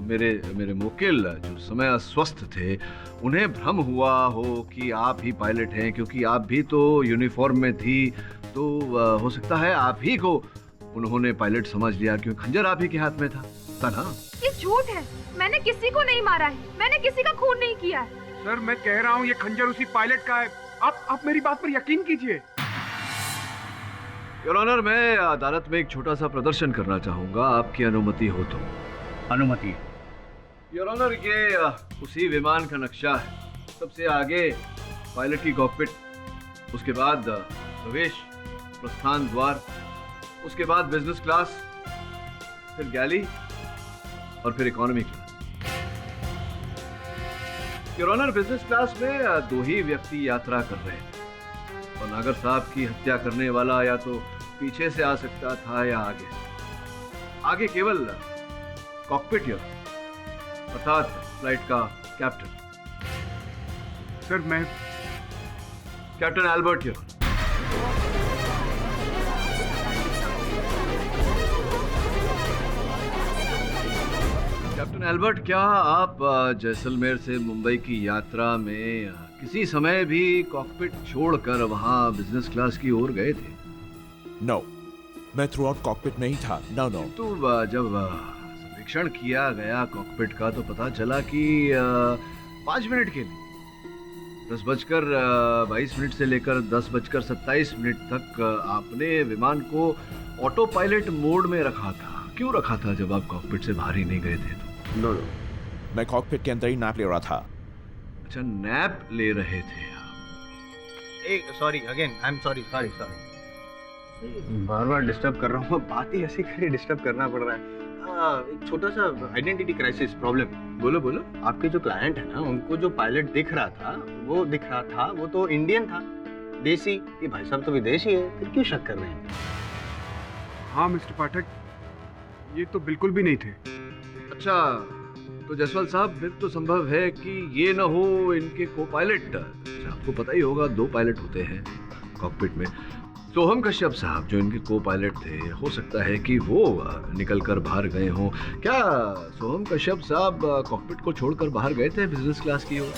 मेरे मुवक्किल जो समय अस्वस्थ थे उन्हें भ्रम हुआ हो कि आप ही पायलट हैं, क्योंकि आप भी तो यूनिफॉर्म में थी। तो हो सकता है आप ही को उन्होंने पायलट समझ लिया, क्योंकि खंजर आप ही के हाथ में था ना? ये झूठ है। मैंने किसी को नहीं मारा है, मैंने किसी का खून नहीं किया है। सर मैं कह रहा हूँ ये खंजर उसी पायलट का है। आप मेरी बात पर यकीन कीजिए। योर ऑनर, मैं अदालत में एक छोटा सा प्रदर्शन करना चाहूंगा, आपकी अनुमति हो तो? अनुमति। योर ऑनर, ये उसी विमान का नक्शा है। सबसे आगे पायलट की कॉकपिट, उसके बाद प्रवेश प्रस्थान द्वार, उसके बाद बिजनेस क्लास, फिर गैली और फिर economy class. Your honour, business class में 2 ही व्यक्ति यात्रा कर रहे हैं और नागर साहब की हत्या करने वाला या तो पीछे से आ सकता था या आगे केवल कॉकपिट योर, अर्थात फ्लाइट का कैप्टन। सर मैं captain Albert your. Captain Albert, क्या आप जैसलमेर से मुंबई की यात्रा में किसी समय भी कॉकपिट छोड़कर वहां बिजनेस क्लास की ओर गए थे? नो, मैं थ्रू आउट कॉकपिट नहीं था। नो। तो जब सर्वेक्षण किया गया कॉकपिट का तो पता चला कि 5 मिनट के लिए 10:22 से लेकर 10:27 तक आपने विमान को ऑटो पायलट मोड में रखा था। क्यों रखा था जब आप कॉकपिट से बाहर ही नहीं गए थे? तो नो, मैं कॉकपिट के अंदर ही नैप ले रहा था। अच्छा, नैप ले रहे थे आप। एक sorry again, I am sorry. Bar bar disturb कर रहा हूँ, बात ही ऐसी करी डिस्टर्ब करना पड़ रहा है। एक छोटा सा आइडेंटिटी क्राइसिस प्रॉब्लम। बोलो बोलो। आपके जो क्लाइंट है ना, उनको जो पायलट दिख रहा था वो तो इंडियन था, देसी। ये भाई साहब तो विदेशी है, फिर क्यों शक कर रहे हैं? हाँ मिस्टर पाठक, ये तो बिल्कुल भी नहीं थे। अच्छा, तो जायसवाल साहब फिर तो संभव है कि ये ना हो इनके को पायलट। आपको पता ही होगा 2 पायलट होते हैं कॉकपिट में। सोहम कश्यप साहब जो इनके को पायलट थे, हो सकता है कि वो निकल कर बाहर गए हों। क्या सोहम कश्यप साहब कॉकपिट को छोड़कर बाहर गए थे बिजनेस क्लास की ओर?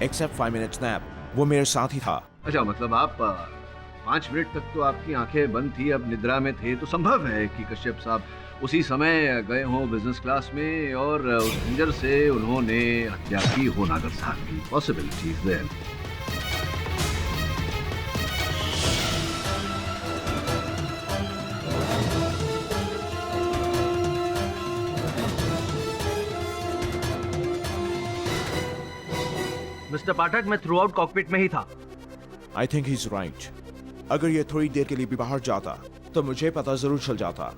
एक्सेप्ट 5 मिनट्स नैप, वो मेरे साथ ही था। अच्छा, मतलब आप 5 मिनट तक तो आपकी आंखें बंद थी, अब निद्रा में थे, तो संभव है कि कश्यप साहब उसी समय गए हों बिजनेस क्लास में और उस खंजर से उन्होंने हत्या की हो नागर साहब की। Possibilities there. मिस्टर पाठक, मैं थ्रू आउट कॉकपिट में ही था। I think he is right. अगर ये थोड़ी देर के लिए भी बाहर जाता तो मुझे पता जरूर चल जाता।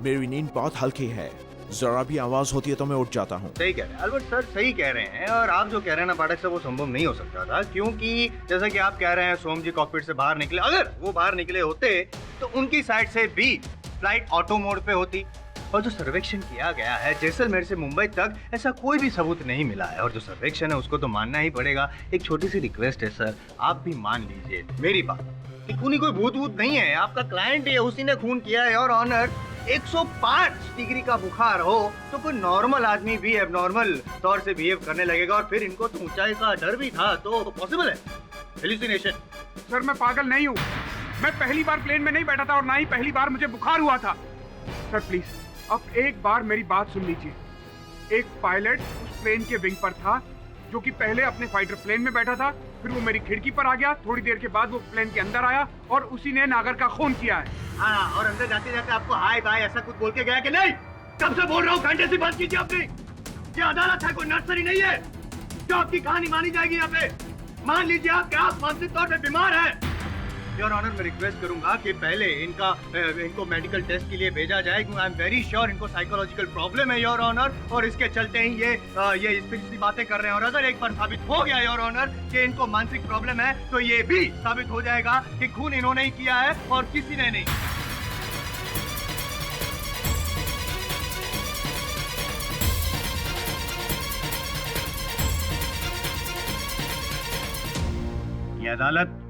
मेरी नींद बहुत हल्की है, जरा भी आवाज होती है तो मैं उठ जाता हूँ। सही कह रहे हैं अल्बर्ट सर, सही कह रहे हैं। और आप जो कह रहे हैं ना पाठक सर, वो संभव नहीं हो सकता था, क्योंकि जैसा कि आप कह रहे हैं सोम जी कॉकपिट से बाहर निकले। अगर वो बाहर निकले होते तो उनकी साइड से भी फ्लाइट ऑटो मोड पे होती। और जो सर्वेक्षण किया गया है जैसलमेर से मुंबई तक, ऐसा कोई भी सबूत नहीं मिला है। और जो सर्वेक्षण है उसको तो मानना ही पड़ेगा। एक छोटी सी रिक्वेस्ट है सर, आप भी मान लीजिए मेरी बात कि खूनी कोई भूत वूत नहीं है। आपका क्लाइंट है, उसी ने खून किया है। और ऑनर 105 डिग्री का बुखार हो तो कोई नॉर्मल आदमी भी एबनॉर्मल तौर से बिहेव करने लगेगा। और फिर इनको तो ऊंचाई का डर भी था, तो पॉसिबल है हेलुसिनेशन। सर मैं पागल नहीं हूँ, मैं पहली बार प्लेन में नहीं बैठा था और ना ही पहली बार मुझे बुखार हुआ था। सर प्लीज अब एक बार मेरी बात सुन लीजिए। एक पायलट उस प्लेन के विंग पर था जो कि पहले अपने फाइटर प्लेन में बैठा था, फिर वो मेरी खिड़की पर आ गया, थोड़ी देर के बाद वो प्लेन के अंदर आया और उसी ने नागर का खून किया है। हाँ, और अंदर जाते जाते आपको हाय बाय ऐसा कुछ बोल के गया कि नहीं? कब से बोल रहा हूँ, घंटे से बात कीजिए अपनी। ये अदालत है, कोई नर्सरी नहीं है जो आपकी कहानी मानी जाएगी यहाँ पे। मान लीजिए आप क्या आप मानसिक तौर पे बीमार हैं। योर ऑनर, मैं रिक्वेस्ट करूंगा कि पहले इनको मेडिकल टेस्ट के लिए भेजा जाए, क्योंकि आई एम वेरी श्योर इनको साइकोलॉजिकल प्रॉब्लम है योर ऑनर। और इसके चलते ही ये इस पे सी बातें कर रहे हैं। और अगर एक बार साबित हो गया योर ऑनर कि इनको मानसिक प्रॉब्लम है, तो ये भी साबित हो जाएगा कि खून इन्होंने ही किया है और किसी ने नहीं। ये अदालत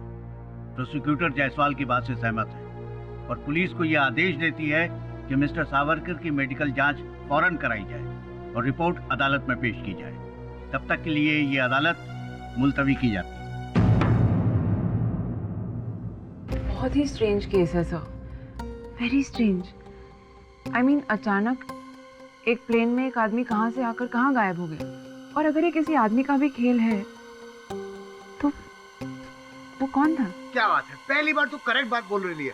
प्रोसिक्यूटर जायसवाल की बात से सहमत है और पुलिस को यह आदेश देती है कि मिस्टर सावरकर की मेडिकल जांच फौरन कराई जाए और रिपोर्ट अदालत में पेश की जाए। तब तक के लिए ये अदालत मुलतवी की जाती है। बहुत ही स्ट्रेंज केस है sir, very strange. I mean अचानक एक प्लेन में एक आदमी कहाँ से आकर कहाँ गायब हो गया। और अगर ये किसी आदमी का भी खेल है तो वो कौन था? क्या बात है, पहली बार तो करेक्ट बात बोल रही है।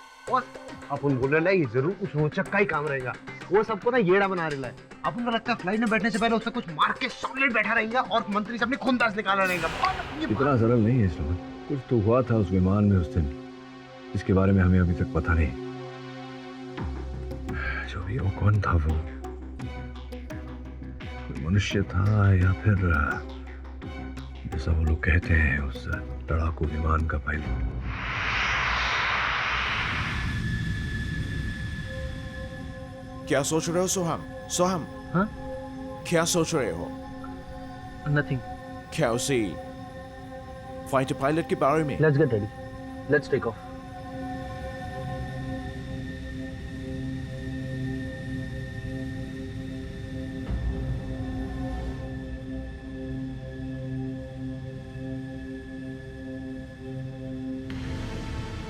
अपन बोल रहे ये जरूर कुछ रोचक का ही काम रहेगा। वो सबको ना येड़ा बना रहा है। अपन को लगता है फ्लाइट में बैठने से पहले उससे कुछ मार के सॉलिड बैठा रहेगा और मंत्री से अपनी खूनदास निकाला रहेगा। इतना सरल नहीं है श्रवण, कुछ तो हुआ था उस विमान में उस दिन, इसके बारे में हमें अभी तक पता नहीं। जो भी वो कौन था, वो मनुष्य था या फिर जैसा वो लोग कहते हैं उस लड़ाकू विमान का पायलट। क्या सोच रहे हो सोहम? सोहम, हाँ? क्या सोच रहे हो? नथिंग। क्या उसी फाइटर पायलट के बारे में? Let's get ready, let's take off.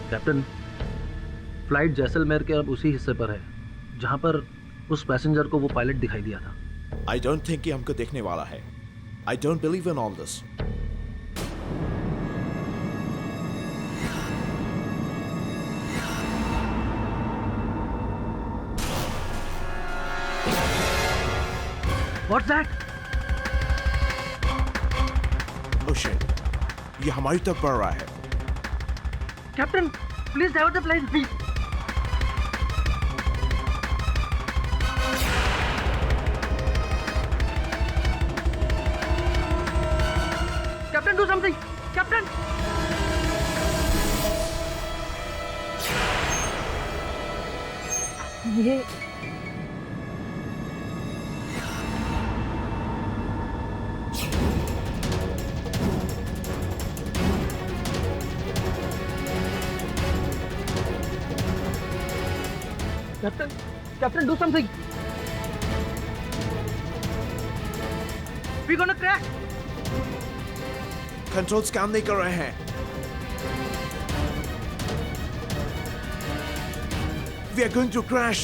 Captain, flight Jaisalmer के अब उसी हिस्से पर है जहां पर उस पैसेंजर को वो पायलट दिखाई दिया था। I don't think कि हमको देखने वाला है। I don't believe in all this. What's that? Oh shit! ये हमारी तरफ बढ़ रहा है। Captain please divert the flight please. Captain do something captain. ये captain do something. We gonna crash. Controls काम नहीं कर रहे हैं। We are going to crash.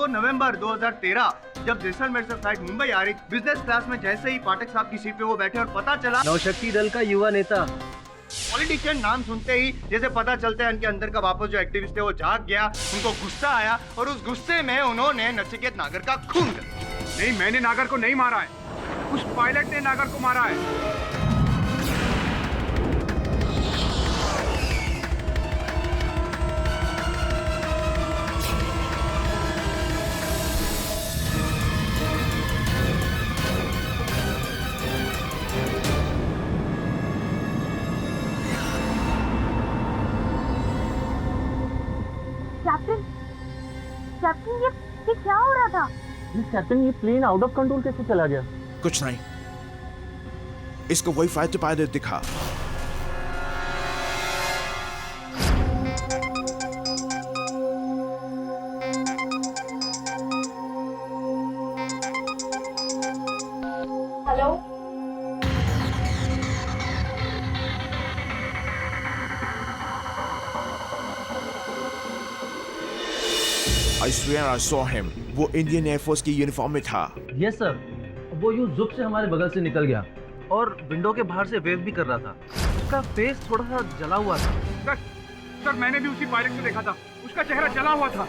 नवंबर 2013 जब जैसलमेर से फ्लाइट मुंबई आ रही, बिजनेस क्लास में जैसे ही पाठक साहब की सीट पे वो बैठे और पता चला नवशक्ति दल का युवा नेता पॉलिटिशियन नाम सुनते ही जैसे पता चलता है उनके अंदर का वापस जो एक्टिविस्ट है वो जाग गया, उनको गुस्सा आया और उस गुस्से में उन्होंने नचिकेत नागर का खून कर दिया। नहीं, मैंने नागर को नहीं मारा है, उस पायलट ने नागर को मारा है। कैप्टन ये क्या हो रहा था? कैप्टन ये प्लेन आउट ऑफ कंट्रोल कैसे चला गया? कुछ नहीं, इसको वही फाइटर पायलट दिखा। Hello I swear I saw him. वो इंडियन एयरफोर्स की यूनिफॉर्म में था। यस सर, वो यूं जुप से हमारे बगल से निकल गया और विंडो के बाहर से वेव भी कर रहा था। उसका फेस थोड़ा सा जला हुआ था। सर मैंने भी उसी पायलट को देखा था, उसका चेहरा जला हुआ था।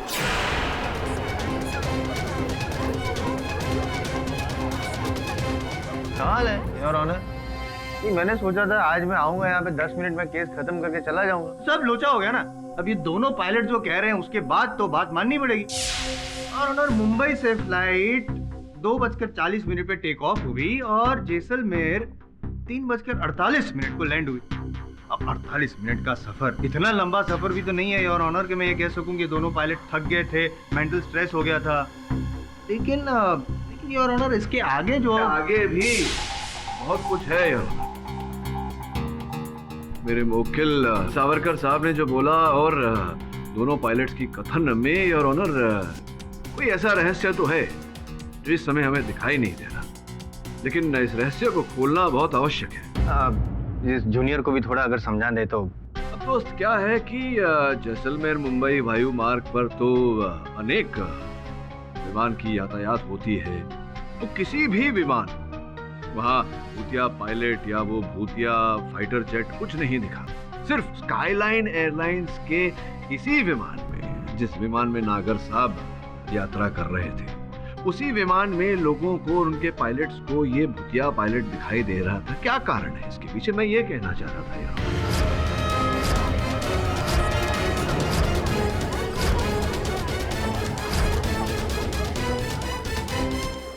हाल है योर ऑनर। मैंने सोचा था आज मैं आऊंगा यहाँ पे 10 मिनट में केस खत्म करके चला जाऊंगा। सब लोचा हो गया ना। अब ये दोनों पायलट जो कह रहे हैं उसके बाद तो बात माननी पड़ेगी। और ऑनर मुंबई से फ्लाइट 2:40 पे टेक ऑफ हुई और जैसलमेर 3:48 को लैंड हुई। अब 48 मिनट का सफर, इतना लंबा सफर भी तो नहीं है योर ऑनर कि मैं ये कह सकूं कि दोनों पायलट थक गए थे, मेंटल स्ट्रेस हो गया था। लेकिन योर ऑनर इसके आगे जो आगे भी बहुत कुछ है योर ऑनर। मेरे मुवक्किल सावरकर साहब ने जो बोला और दोनों पायलट्स की कथन में योर ऑनर कोई ऐसा रहस्य तो है जो इस समय हमें दिखाई नहीं दे रहा, लेकिन इस रहस्य को खोलना बहुत आवश्यक है। इस जूनियर को भी थोड़ा अगर समझा दे तो। अब दोस्त क्या है कि जैसलमेर मुंबई वायु मार्ग पर तो अनेक विमान की यातायात होती है, तो किसी भी विमान वहाँ भूतिया पायलट या वो भूतिया फाइटर जेट कुछ नहीं दिखा। सिर्फ स्काईलाइन एयरलाइंस के इसी विमान में, जिस विमान में नागर साहब यात्रा कर रहे थे, उसी विमान में लोगों को और उनके पायलट्स को ये भूतिया पायलट दिखाई दे रहा था। क्या कारण है इसके पीछे, मैं ये कहना चाह रहा था यार।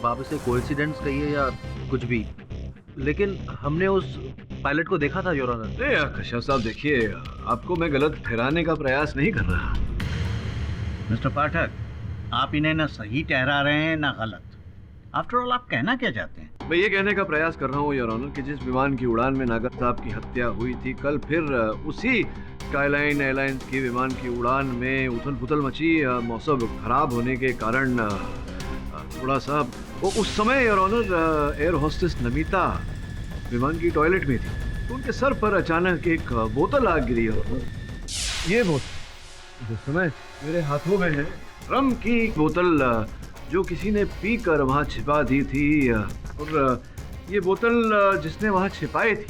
आप इसे कोइंसिडेंस कहिए या कुछ भी, लेकिन हमने उस पायलट को देखा था योर ऑनर। नहीं कश्यप साहब, देखिए आपको मैं गलत ठहराने का प्रयास नहीं कर रहा। मिस्टर पाठक, आप इन्हें ना सही ठहरा रहे हैं ना गलत। आफ्टर ऑल आप कहना क्या चाहते हैं? मैं ये कहने का प्रयास कर रहा हूँ योर ऑनर कि जिस विमान की उड़ान में नागर साहब की हत्या हुई थी, कल फिर उसी स्काईलाइन एयरलाइंस की विमान की उड़ान में उथल पुथल मची। मौसम खराब होने के कारण थोड़ा सा वो उस समय your honour air hostess Namita विमान की टॉयलेट में थी, तो उनके सर पर अचानक एक बोतल आ गिरी। ये बोतल जिस समय मेरे हाथों में है, रम की बोतल जो किसी ने पीकर वहाँ छिपा दी थी। और ये बोतल जिसने वहाँ छिपाई थी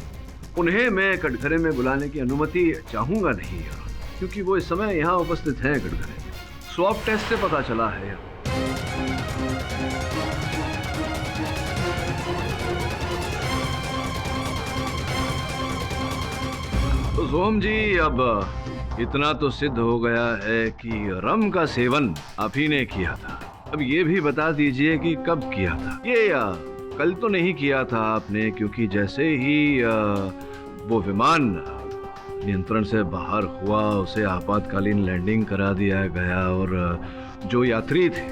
उन्हें मैं कटघरे में बुलाने की अनुमति चाहूंगा नहीं यार, क्योंकि वो इस समय यहाँ उपस्थित हैं कटघरे में। स्वैब टेस्ट से पता चला है यार। तो सोहम जी, अब इतना तो सिद्ध हो गया है कि रम का सेवन आप ही ने किया था। अब ये भी बता दीजिए कि कब किया था। ये कल तो नहीं किया था आपने, क्योंकि जैसे ही वो विमान नियंत्रण से बाहर हुआ उसे आपातकालीन लैंडिंग करा दिया गया और जो यात्री थे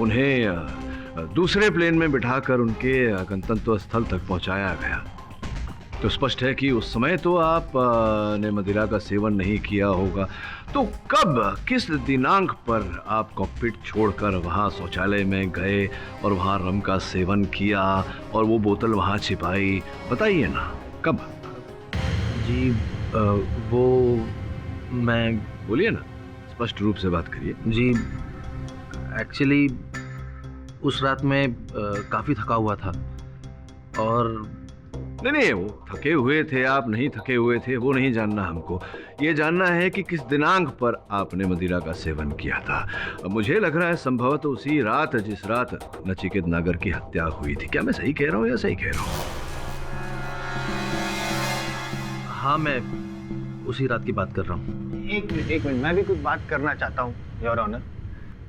उन्हें दूसरे प्लेन में बिठाकर उनके गंतव्य स्थल तक पहुंचाया गया। तो स्पष्ट है कि उस समय तो आप ने मदिरा का सेवन नहीं किया होगा। तो कब, किस दिनांक पर आप कॉकपिट छोड़कर वहां शौचालय में गए और वहां रम का सेवन किया और वो बोतल वहां छिपाई, बताइए ना कब? जी वो मैं, बोलिए ना, स्पष्ट रूप से बात करिए। जी एक्चुअली उस रात में काफ़ी थका हुआ था और नहीं, वो थके हुए थे, आप नहीं थके हुए थे, वो नहीं जानना हमको। ये जानना है कि किस दिनांक पर आपने मदिरा का सेवन किया था। मुझे लग रहा है संभवतः उसी रात जिस रात नचिकेत नागर की हत्या हुई थी। क्या मैं सही कह रहा हूँ या सही कह रहा हूँ? हाँ, मैं उसी रात की बात कर रहा हूँ। एक मिनट, मैं भी कुछ बात करना चाहता हूँ योर ऑनर।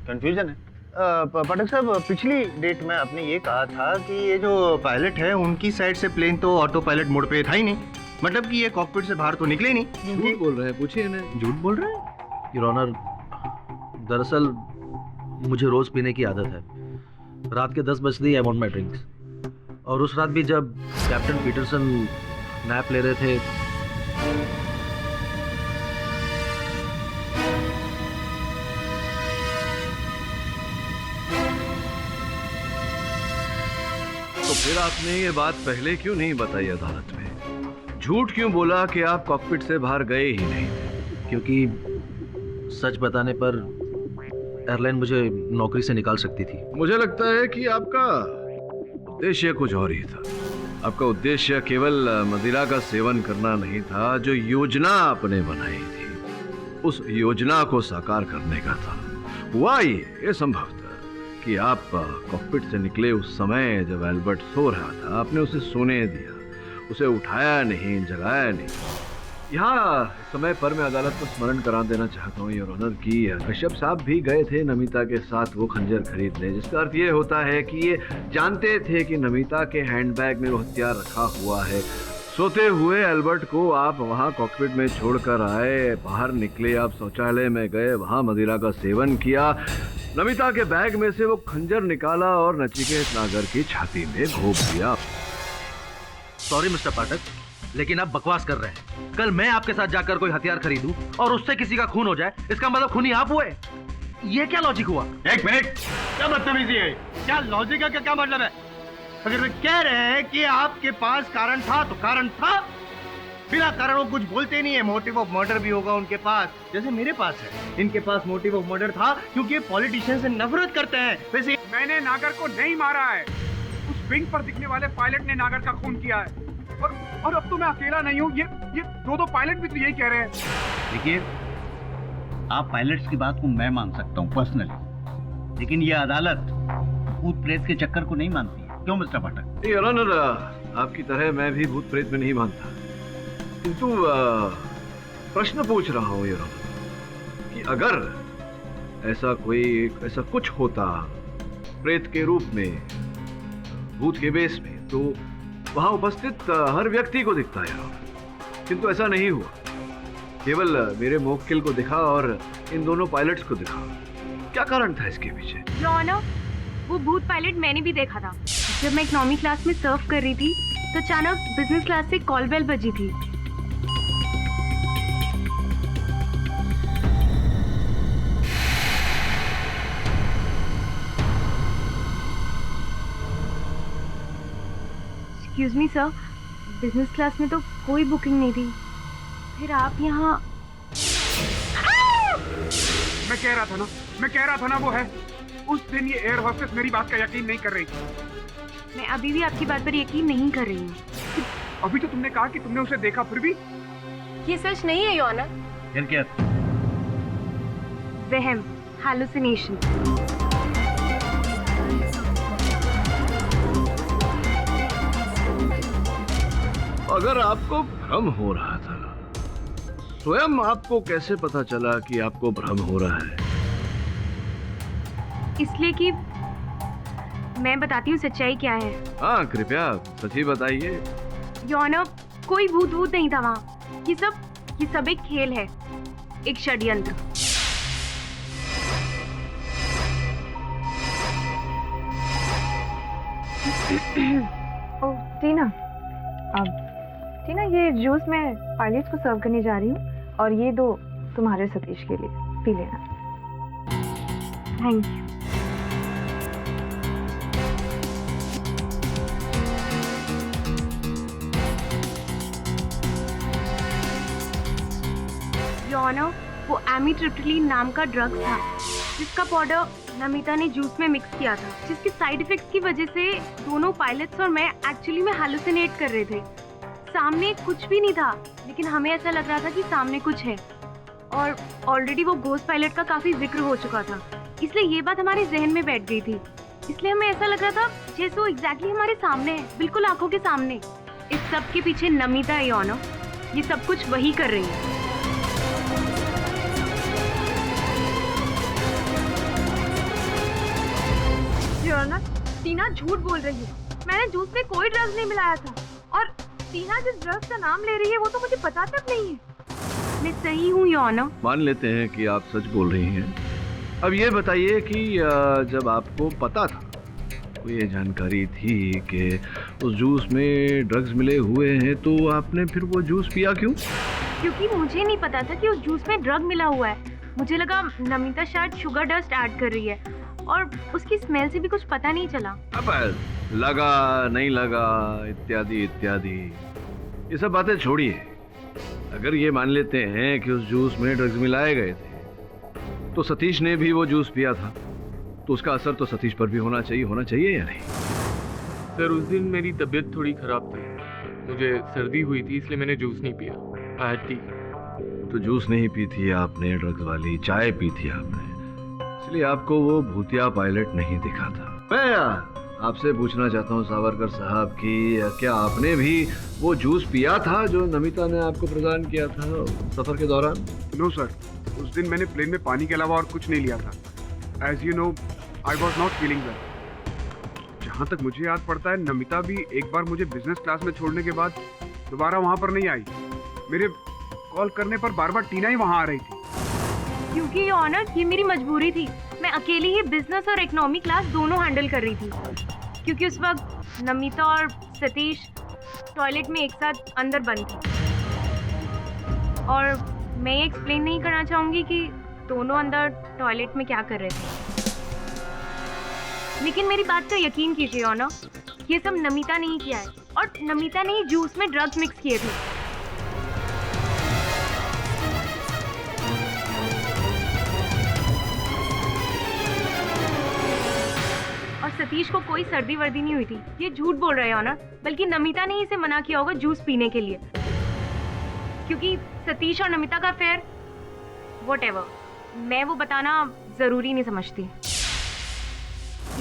कंफ्यूजन है पाठक साहब। पिछली डेट में आपने ये कहा था कि ये जो पायलट है उनकी साइड से प्लेन तो ऑटो पायलट मोड पे था ही नहीं, मतलब कि ये कॉकपिट से बाहर तो निकले ही नहीं। झूठ बोल रहे हैं, पूछिए इन्हें। झूठ बोल रहे हैं योर ऑनर। दरअसल मुझे रोज पीने की आदत है। रात के 10 बजते ही आई वांट माय ड्रिंक्स। और उस रात भी जब कैप्टन पीटरसन नैप ले रहे थे तो फिर आपने ये बात पहले क्यों नहीं बताई अदालत में? झूठ क्यों बोला कि आप कॉकपिट से बाहर गए ही नहीं थे? क्योंकि सच बताने पर एयरलाइन मुझे नौकरी से निकाल सकती थी। मुझे लगता है कि आपका उद्देश्य कुछ और ही था। आपका उद्देश्य केवल मदिरा का सेवन करना नहीं था। जो योजना आपने बनाई थी उस योजना को साकार करने का था। हुआ ये संभव था कि आप कॉकपिट से निकले उस समय जब एल्बर्ट सो रहा था, आपने उसे सोने दिया, उसे उठाया नहीं, जगाया नहीं। यहाँ समय पर मैं अदालत को स्मरण करा देना चाहता हूँ योर ऑनर कि कश्यप साहब भी गए थे नमिता के साथ वो खंजर खरीदने, जिसका अर्थ ये होता है कि ये जानते थे कि नमिता के हैंडबैग में वो हथियार रखा हुआ है। सोते हुए एल्बर्ट को आप वहाँ कॉकपिट में छोड़कर आए, बाहर निकले, आप शौचालय में गए, वहाँ मदिरा का सेवन किया, नमिता के बैग में से वो खंजर निकाला और नचिकेत नागर की छाती में घोंप दिया। सॉरी मिस्टर पाठक, लेकिन आप बकवास कर रहे हैं। कल मैं आपके साथ जाकर कोई हथियार खरीदूं और उससे किसी का खून हो जाए, इसका मतलब खूनी आप हुए? ये क्या लॉजिक हुआ? एक मिनट, क्या बदतमीजी है? क्या लॉजिक है? क्या मतलब है? अगर वे कह रहे हैं कि आपके पास कारण था तो कारण था, बिना कारण वो कुछ बोलते नहीं है। मोटिव ऑफ मर्डर भी होगा उनके पास, जैसे मेरे पास है। इनके पास मोटिव ऑफ मर्डर था क्योंकि ये पॉलिटिशियन से नफरत करते हैं। वैसे मैंने नागर को नहीं मारा है, उस विंग पर दिखने वाले पायलट ने नागर का खून किया है। और अब तो मैं अकेला नहीं हूँ, ये दो पायलट भी तो यही कह रहे हैं। देखिए, आप पायलट्स की बात को मैं मान सकता हूँ पर्सनली, लेकिन ये अदालत भूत प्रेत के चक्कर को नहीं मानती है। क्यों मिस्टर पाठक? योर ऑनर, आपकी तरह मैं भी भूत प्रेत में नहीं मानता, किंतु प्रश्न पूछ रहा हूँ योर ऑनर कि अगर ऐसा कुछ होता प्रेत के रूप में, भूत के बेस में, तो वहां उपस्थित हर व्यक्ति को दिखता है, किंतु ऐसा नहीं हुआ। केवल मेरे मोक्किल को दिखा और इन दोनों पायलट्स को दिखा। क्या कारण था इसके पीछे? योर ऑनर, वो भूत पायलट मैंने भी देखा था। जब मैं इकोनॉमी क्लास में सर्व कर रही थी तो अचानक बिजनेस क्लास से कॉल बेल बजी थी। Excuse me sir, business class में तो कोई बुकिंग नहीं थी, फिर आप यहाँ? मैं कह रहा था ना वो है। उस दिन ये एयर होस्टेस मेरी बात का यकीन नहीं कर रही थी। मैं अभी भी आपकी बात पर यकीन नहीं कर रही हूँ। अभी तो तुमने कहा कि तुमने उसे देखा, फिर भी ये सच नहीं है योर ऑनर। फिर क्या? वहम, हैलुसिनेशन। अगर आपको भ्रम हो रहा था, स्वयं आपको कैसे पता चला कि आपको भ्रम हो रहा है? इसलिए कि मैं बताती हूँ सच्चाई क्या है। हाँ, कृपया सच ही बताइए। योर ऑनर, कोई भूत नहीं था वहाँ। ये सब एक खेल है, एक षड्यंत्र। ओह टीना, टीना ये जूस मैं पायलट्स को सर्व करने जा रही हूँ और ये दो तुम्हारे सतीश के लिए, पी लेना। Thank you. योर ऑनर, वो एमिट्रिप्टिलीन नाम का ड्रग था जिसका पाउडर नमिता ने जूस में मिक्स किया था, जिसके साइड इफेक्ट्स की वजह से दोनों पायलट्स और मैं एक्चुअली में हैलुसिनेट कर रहे थे। सामने कुछ भी नहीं था, लेकिन हमें ऐसा लग रहा था कि सामने कुछ है, और ऑलरेडी वो घोस्ट पायलट का काफी जिक्र हो चुका था, इसलिए ये बात हमारे जहन में बैठ गई थी। इसलिए हमें ऐसा लग रहा था जैसे वो एग्जैक्टली हमारे सामने है, बिल्कुल आंखों के सामने। इस सब के पीछे नमिता है योर ऑनर, ये सब कुछ वही कर रही है। योर ऑनर, टीना झूठ बोल रही है। मैंने जूस में कोई ड्रग्स नहीं मिलाया था, और टीना जिस ड्रग्स का नाम ले रही है वो तो मुझे पता तक नहीं है। मैं सही हूँ योर ऑनर। मान लेते हैं कि आप सच बोल रही हैं। अब ये बताइए कि जब आपको पता था, तो ये जानकारी थी कि उस जूस में ड्रग्स मिले हुए हैं, तो आपने फिर वो जूस पिया क्यों? क्योंकि मुझे नहीं पता था कि उस जूस में ड्रग मिला हुआ है। मुझे लगा नमिता शायद शुगर डस्ट ऐड कर रही है, और उसकी स्मेल से भी कुछ पता नहीं चला। अब लगा नहीं लगा इत्यादि इत्यादि, ये सब बातें छोड़िए। अगर ये मान लेते हैं कि उस जूस में ड्रग्स मिलाए गए थे, तो सतीश ने भी वो जूस पिया था, तो उसका असर तो सतीश पर भी होना चाहिए या नहीं? सर, उस दिन मेरी तबीयत थोड़ी खराब थी, मुझे सर्दी हुई थी, इसलिए मैंने जूस नहीं पिया। I had T. तो जूस नहीं पी थी आपने, ड्रग्स वाली चाय पी थी आपने, इसलिए आपको वो भूतिया पायलट नहीं दिखा था। मैं आपसे पूछना चाहता हूँ सावरकर साहब कि क्या आपने भी वो जूस पिया था जो नमिता ने आपको प्रदान किया था सफर के दौरान? नो सर, उस दिन मैंने प्लेन में पानी के अलावा और कुछ नहीं लिया था। As you know, I was not feeling well. जहाँ तक मुझे याद पड़ता है, नमिता भी एक बार मुझे बिजनेस क्लास में छोड़ने के बाद दोबारा वहाँ पर नहीं आई। मेरे कॉल करने पर बार बार टीना ही वहाँ आ रही थी। क्योंकि योर ऑनर, ये मेरी मजबूरी थी। मैं अकेली ही बिजनेस और इकोनॉमी क्लास दोनों हैंडल कर रही थी, क्योंकि उस वक्त नमिता और सतीश टॉयलेट में एक साथ अंदर बंद थे, और मैं ये एक्सप्लेन नहीं करना चाहूँगी कि दोनों अंदर टॉयलेट में क्या कर रहे थे। लेकिन मेरी बात का यकीन कीजिए योर ऑनर, ये सब नमिता ने ही किया है, और नमिता ने ही जूस में ड्रग्स मिक्स किए थे। और सतीश को कोई सर्दी वर्दी नहीं हुई थी। ये झूठ बोल रहे हैं ऑनर, बल्कि नमिता ने ही इसे मना किया होगा जूस पीने के लिए, क्योंकि सतीश और नमिता का अफेयर, व्हाटएवर, मैं वो बताना जरूरी नहीं समझती।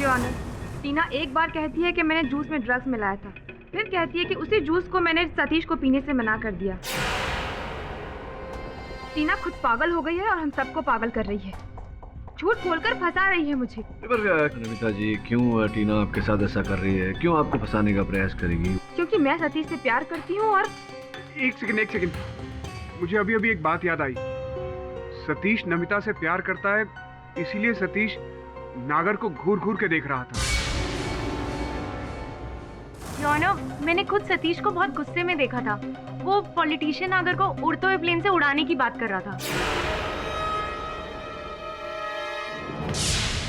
योर ऑनर, टीना एक बार कहती है कि मैंने जूस में ड्रग्स मिलाया था, फिर कहती है कि उसी जूस को मैंने सतीश को पीने से मना कर दिया। टीना खुद पागल हो गई है और हम सबको पागल कर रही है, झूठ बोलकर फंसा रही है मुझे। पर नमिता जी, क्यों टीना आपके साथ ऐसा कर रही है? क्यों आपको फंसाने का प्रयास करेगी? क्योंकि मैं सतीश से प्यार करती हूँ। और एक सेकंड, मुझे अभी अभी एक बात याद आई। सतीश नमिता से प्यार करता है, इसीलिए सतीश नागर को घूर घूर के देख रहा था। मैंने खुद सतीश को बहुत गुस्से में देखा था। वो पॉलिटिशियन नागर को उड़ते हुए प्लेन से उड़ाने की बात कर रहा था।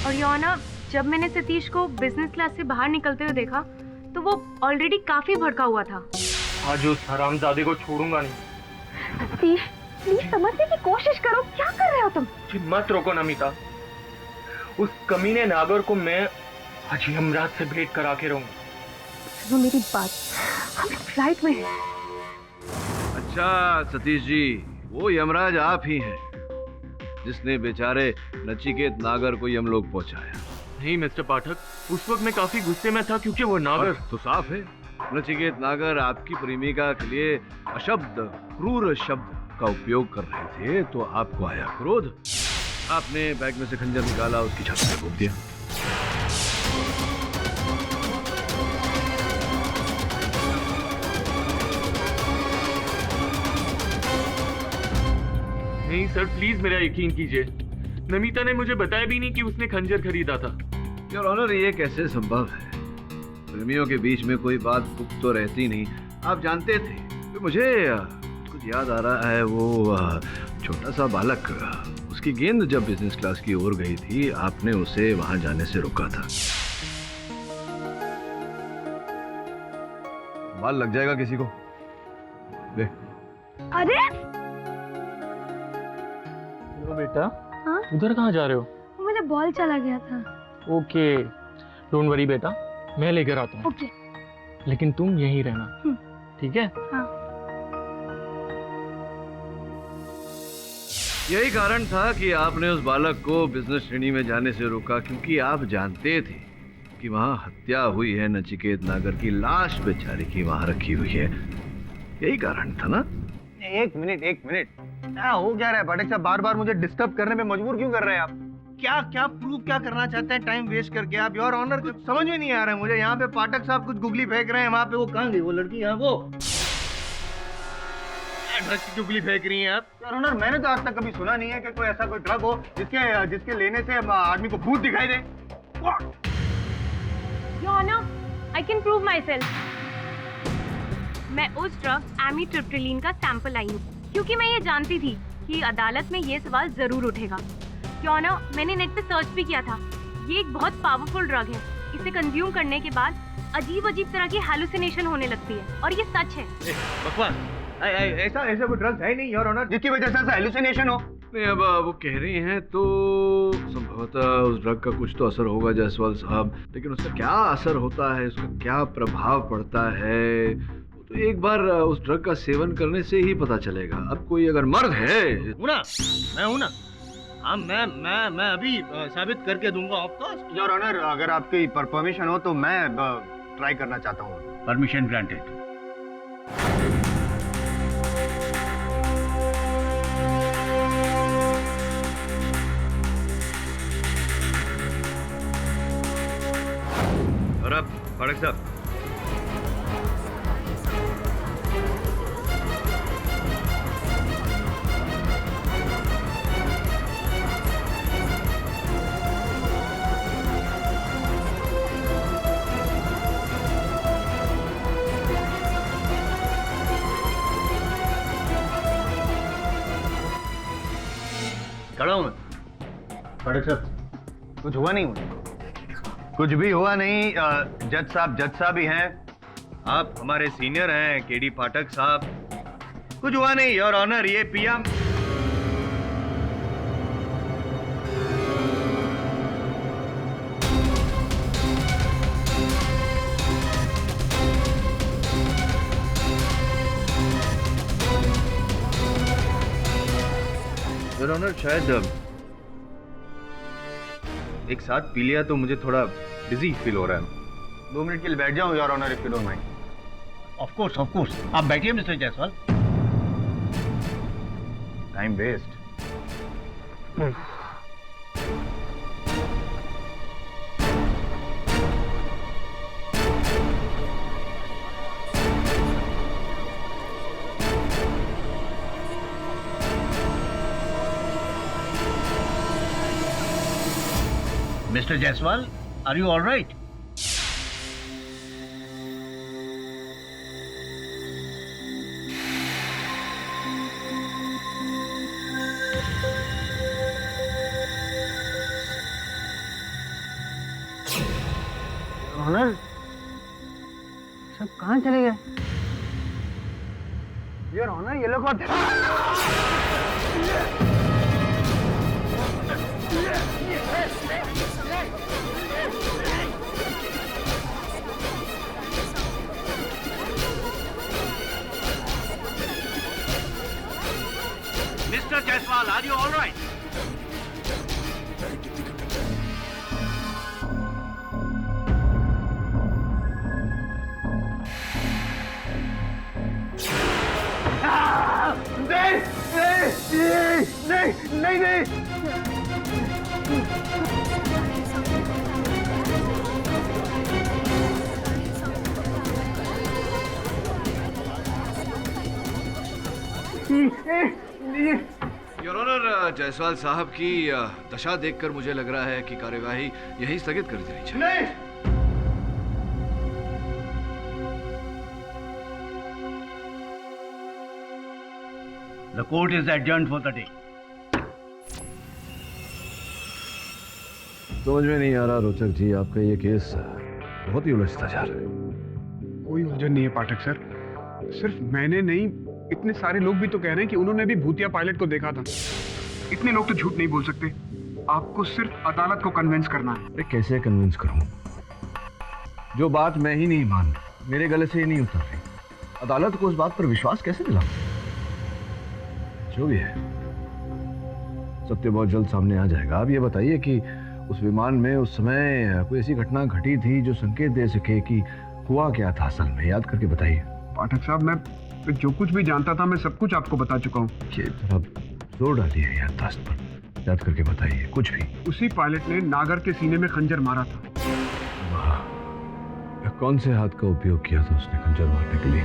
और योना, जब मैंने सतीश को बिजनेस क्लास से बाहर निकलते हुए देखा, तो वो ऑलरेडी काफी भड़का हुआ था। आज उस हरामजादे को छोड़ूंगा नहीं। सतीश, प्लीज समझने की कोशिश करो, क्या कर रहे हो तुम? मत रोको नमिता, उस कमीने नागर को मैं आज यमराज से भेंट करा के रहूंगा। सुनो मेरी बात, हम फ्लाइट में हैं। अच्छा सतीश जी, वो यमराज आप ही हैं जिसने बेचारे नचिकेत नागर को यमलोक पहुंचाया। नहीं मिस्टर पाठक, उस वक्त मैं काफी गुस्से में था क्योंकि वो नागर तो साफ है, नचिकेत नागर आपकी प्रेमिका के लिए अशब्द क्रूर शब्द का उपयोग कर रहे थे, तो आपको आया क्रोध। आपने बैग में से खंजर निकाला, उसकी छाती पे घोंप दिया। नहीं सर, प्लीज मेरा यकीन कीजिए। नमिता ने मुझे बताया भी नहीं कि उसने खंजर खरीदा था। योर ऑनर, ये कैसे संभव है? प्रेमियों के बीच में कोई बात गुप्त तो रहती नहीं, आप जानते थे। तो मुझे कुछ याद आ रहा है, वो छोटा सा बालक, उसकी गेंद जब बिजनेस क्लास की ओर गई थी, आपने उसे वहां जाने से रोका था। बाल लग जाएगा किसी को। ले। अरे हेलो बेटा। हाँ? उधर कहाँ जा रहे हो? मुझे बॉल चला गया था। ओके, डोंट वरी बेटा, मैं लेकर आता हूँ। ओके। लेकिन तुम यहीं रहना, ठीक है? हाँ। यही कारण था कि आपने उस बालक को बिजनेस श्रेणी में जाने से रोका, क्योंकि आप जानते थे कि वहां हत्या हुई है, नचिकेत नागर की लाश बेचारी की वहां रखी हुई है। यही कारण था ना? एक मिनट क्या हो क्या रहा है पाठक साहब? बार बार मुझे डिस्टर्ब करने में मजबूर क्यों कर रहे हैं आप? क्या क्या प्रूफ क्या करना चाहते हैं टाइम वेस्ट करके आप? योर ऑनर, कुछ समझ में नहीं आ रहा है मुझे। यहाँ पे पाठक साहब कुछ गुगली फेंक रहे हैं, वहाँ पे वो कहाँ गई वो लड़की? यहाँ वो ड्रग की गुगली फेंक रही हैं आप। योर ऑनर, मैंने तो आज तक कभी सुना नहीं है कि कोई ऐसा कोई ड्रग हो जिसके लेने से आदमी को भूत दिखाई दे। Your honour, I can prove myself. मैं उस ड्रग एमिट्रिप्टिलीन का सैंपल आई हूँ, क्योंकि मैं ये जानती थी कि अदालत में ये सवाल जरूर उठेगा। योर ऑनर, मैंने नेट पे सर्च भी किया था। ये एक बहुत पावरफुल ड्रग है। इसे कंज्यूम करने के बाद अजीब अजीब तरह की हैलुसिनेशन होने लगती है, और ये सच है। बकवास, ऐसा कोई ड्रग है नहीं योर ऑनर जिसकी वजह से ऐसा हैलुसिनेशन हो। नहीं, अब वो कह रही हैं तो संभवतः उस ड्रग का कुछ तो असर होगा जायसवाल साहब, लेकिन उसका क्या असर होता है, उसका क्या प्रभाव पड़ता है, तो एक बार उस ड्रग का सेवन करने से ही पता चलेगा। अब कोई अगर मर्द है मैं हूं ना, हाँ मैं अभी साबित करके दूंगा आपको। योर ऑनर, अगर आपकी परमिशन हो तो मैं ट्राई करना चाहता हूँ। Permission granted. और अब पाठक साहब, खड़ा हूं मैं। पाठक साहब, कुछ हुआ नहीं मुझे, कुछ भी हुआ नहीं। जज साहब ही हैं, आप हमारे सीनियर हैं केडी पाठक साहब। कुछ हुआ नहीं योर ऑनर, ये पिया। योर ऑनर, शायद एक साथ पी लिया तो मुझे थोड़ा बिजी फील हो रहा है। 2 मिनट के लिए बैठ जाऊं your honour, if you don't mind. Of course आप बैठिए mister Jaiswal. Time waste. Mister Jaiswal, are you all right? Honour, सब कहाँ चले गए? योर ऑनर, ये लोग जायसवाल, आर यू ऑलराइट? नहीं। योर ऑनर, जायसवाल साहब की दशा देखकर मुझे लग रहा है कि कार्यवाही यहीं स्थगित कर देनी चाहिए। नहीं। The court is adjourned for the day. समझ में नहीं आ रहा रोचक जी, आपका ये केस बहुत ही उलझता जा रहा है। कोई उलझन नहीं है पाठक सर, सिर्फ मैंने नहीं, इतने सारे लोग भी तो कह रहे हैं कि उन्होंने भी भूतिया पायलट को देखा था। इतने लोग तो झूठ नहीं बोल सकते। आपको सिर्फ अदालत को कन्विंस करना है। अरे कैसे कन्विंस करूं? जो बात मैं ही नहीं मान, मेरे गले से ही नहीं उतर रही, अदालत को उस बात पर विश्वास कैसे दिलाऊं? जो भी है, सत्य बहुत जल्द सामने आ जाएगा। आप ये बताइए कि उस विमान में उस समय कोई ऐसी घटना घटी थी जो संकेत दे सके कि हुआ क्या था असल में? याद करके बताइए। पाठक साहब, मैं जो कुछ भी जानता था मैं सब कुछ आपको बता चुका हूँ। जरा जोर डालिए याददाश्त पर, याद करके बताइए कुछ भी। उसी पायलट ने नागर के सीने में खंजर मारा था। वाह, कौन से हाथ का उपयोग किया था उसने खंजर मारने के लिए?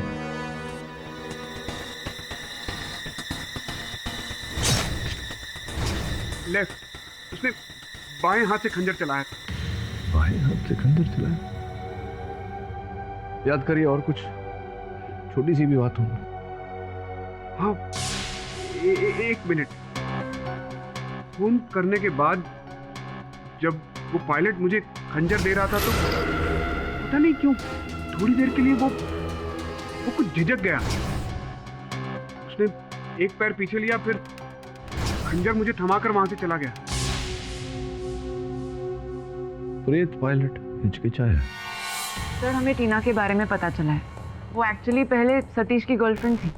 लेफ्ट। उसने बाएं हाथ से खंजर चलाया था। बाएं हाथ से खंजर चलाया? याद करिए और कुछ, छोटी सी भी बात हो। हाँ, एक मिनट। फोन करने के बाद जब वो पायलट मुझे खंजर दे रहा था तो पता नहीं क्यों थोड़ी देर के लिए वो कुछ झिझक गया। उसने एक पैर पीछे लिया, फिर खंजर मुझे थमाकर वहां से चला गया। प्रेत पायलट हिचकिचाया। सर, हमें टीना के बारे में पता चला है। वो एक्चुअली पहले सतीश की गर्लफ्रेंड थी।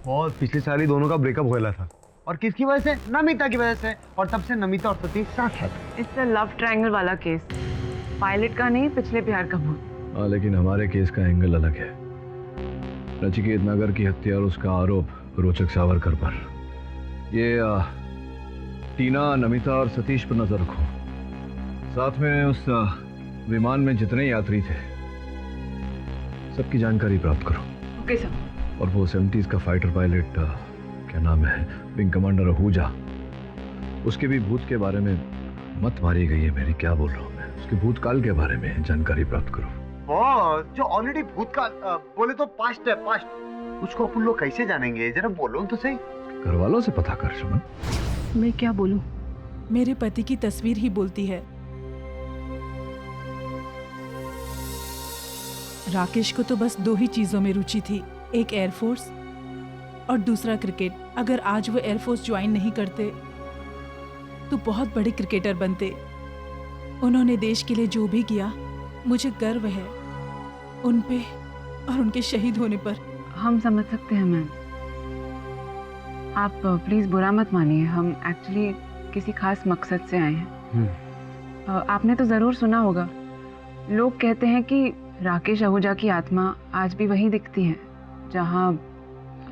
और पिछले साल ही दोनों का ब्रेकअप हुआ था। और किसकी वजह से? नमिता की वजह से। और तब से नमिता और सतीश साथ साथ। इट्स अ लव ट्रायंगल वाला केस, पायलट का नहीं, पिछले प्यार का भूत। हाँ, लेकिन हमारे केस का एंगल अलग है। नचिकेत नागर की हत्या और उसका आरोप रोचक सावरकर पर। ये टीना, नमिता और सतीश पर नजर रखो। साथ में उस विमान में जितने यात्री थे सबकी जानकारी प्राप्त करो। Okay sir. और वो 70s का फाइटर पायलट, क्या नाम है, विंग कमांडर आहूजा, उसके भी भूत के बारे में मत मारी गई है मेरी, क्या बोल रहा हूँ मैं, उसके भूतकाल के बारे में जानकारी प्राप्त करो। जो ऑलरेडी भूतकाल बोले तो पास्ट है, पास्ट। उसको अपन लोग कैसे जानेंगे? जरा बोलो तो सही। घर वालों से पता कर सुमन। मैं क्या बोलूं? मेरे पति की तस्वीर ही बोलती है। राकेश को तो बस 2 ही चीजों में रुचि थी, एक एयरफोर्स और दूसरा क्रिकेट। अगर आज वो एयरफोर्स ज्वाइन नहीं करते तो बहुत बड़े क्रिकेटर बनते। उन्होंने देश के लिए जो भी किया, मुझे गर्व है उन पे और उनके शहीद होने पर। हम समझ सकते हैं मैम, आप प्लीज बुरा मत मानिए। हम एक्चुअली किसी खास मकसद से आए हैं। आपने तो जरूर सुना होगा, लोग कहते हैं कि राकेश आहूजा की आत्मा आज भी वहीं दिखती है जहां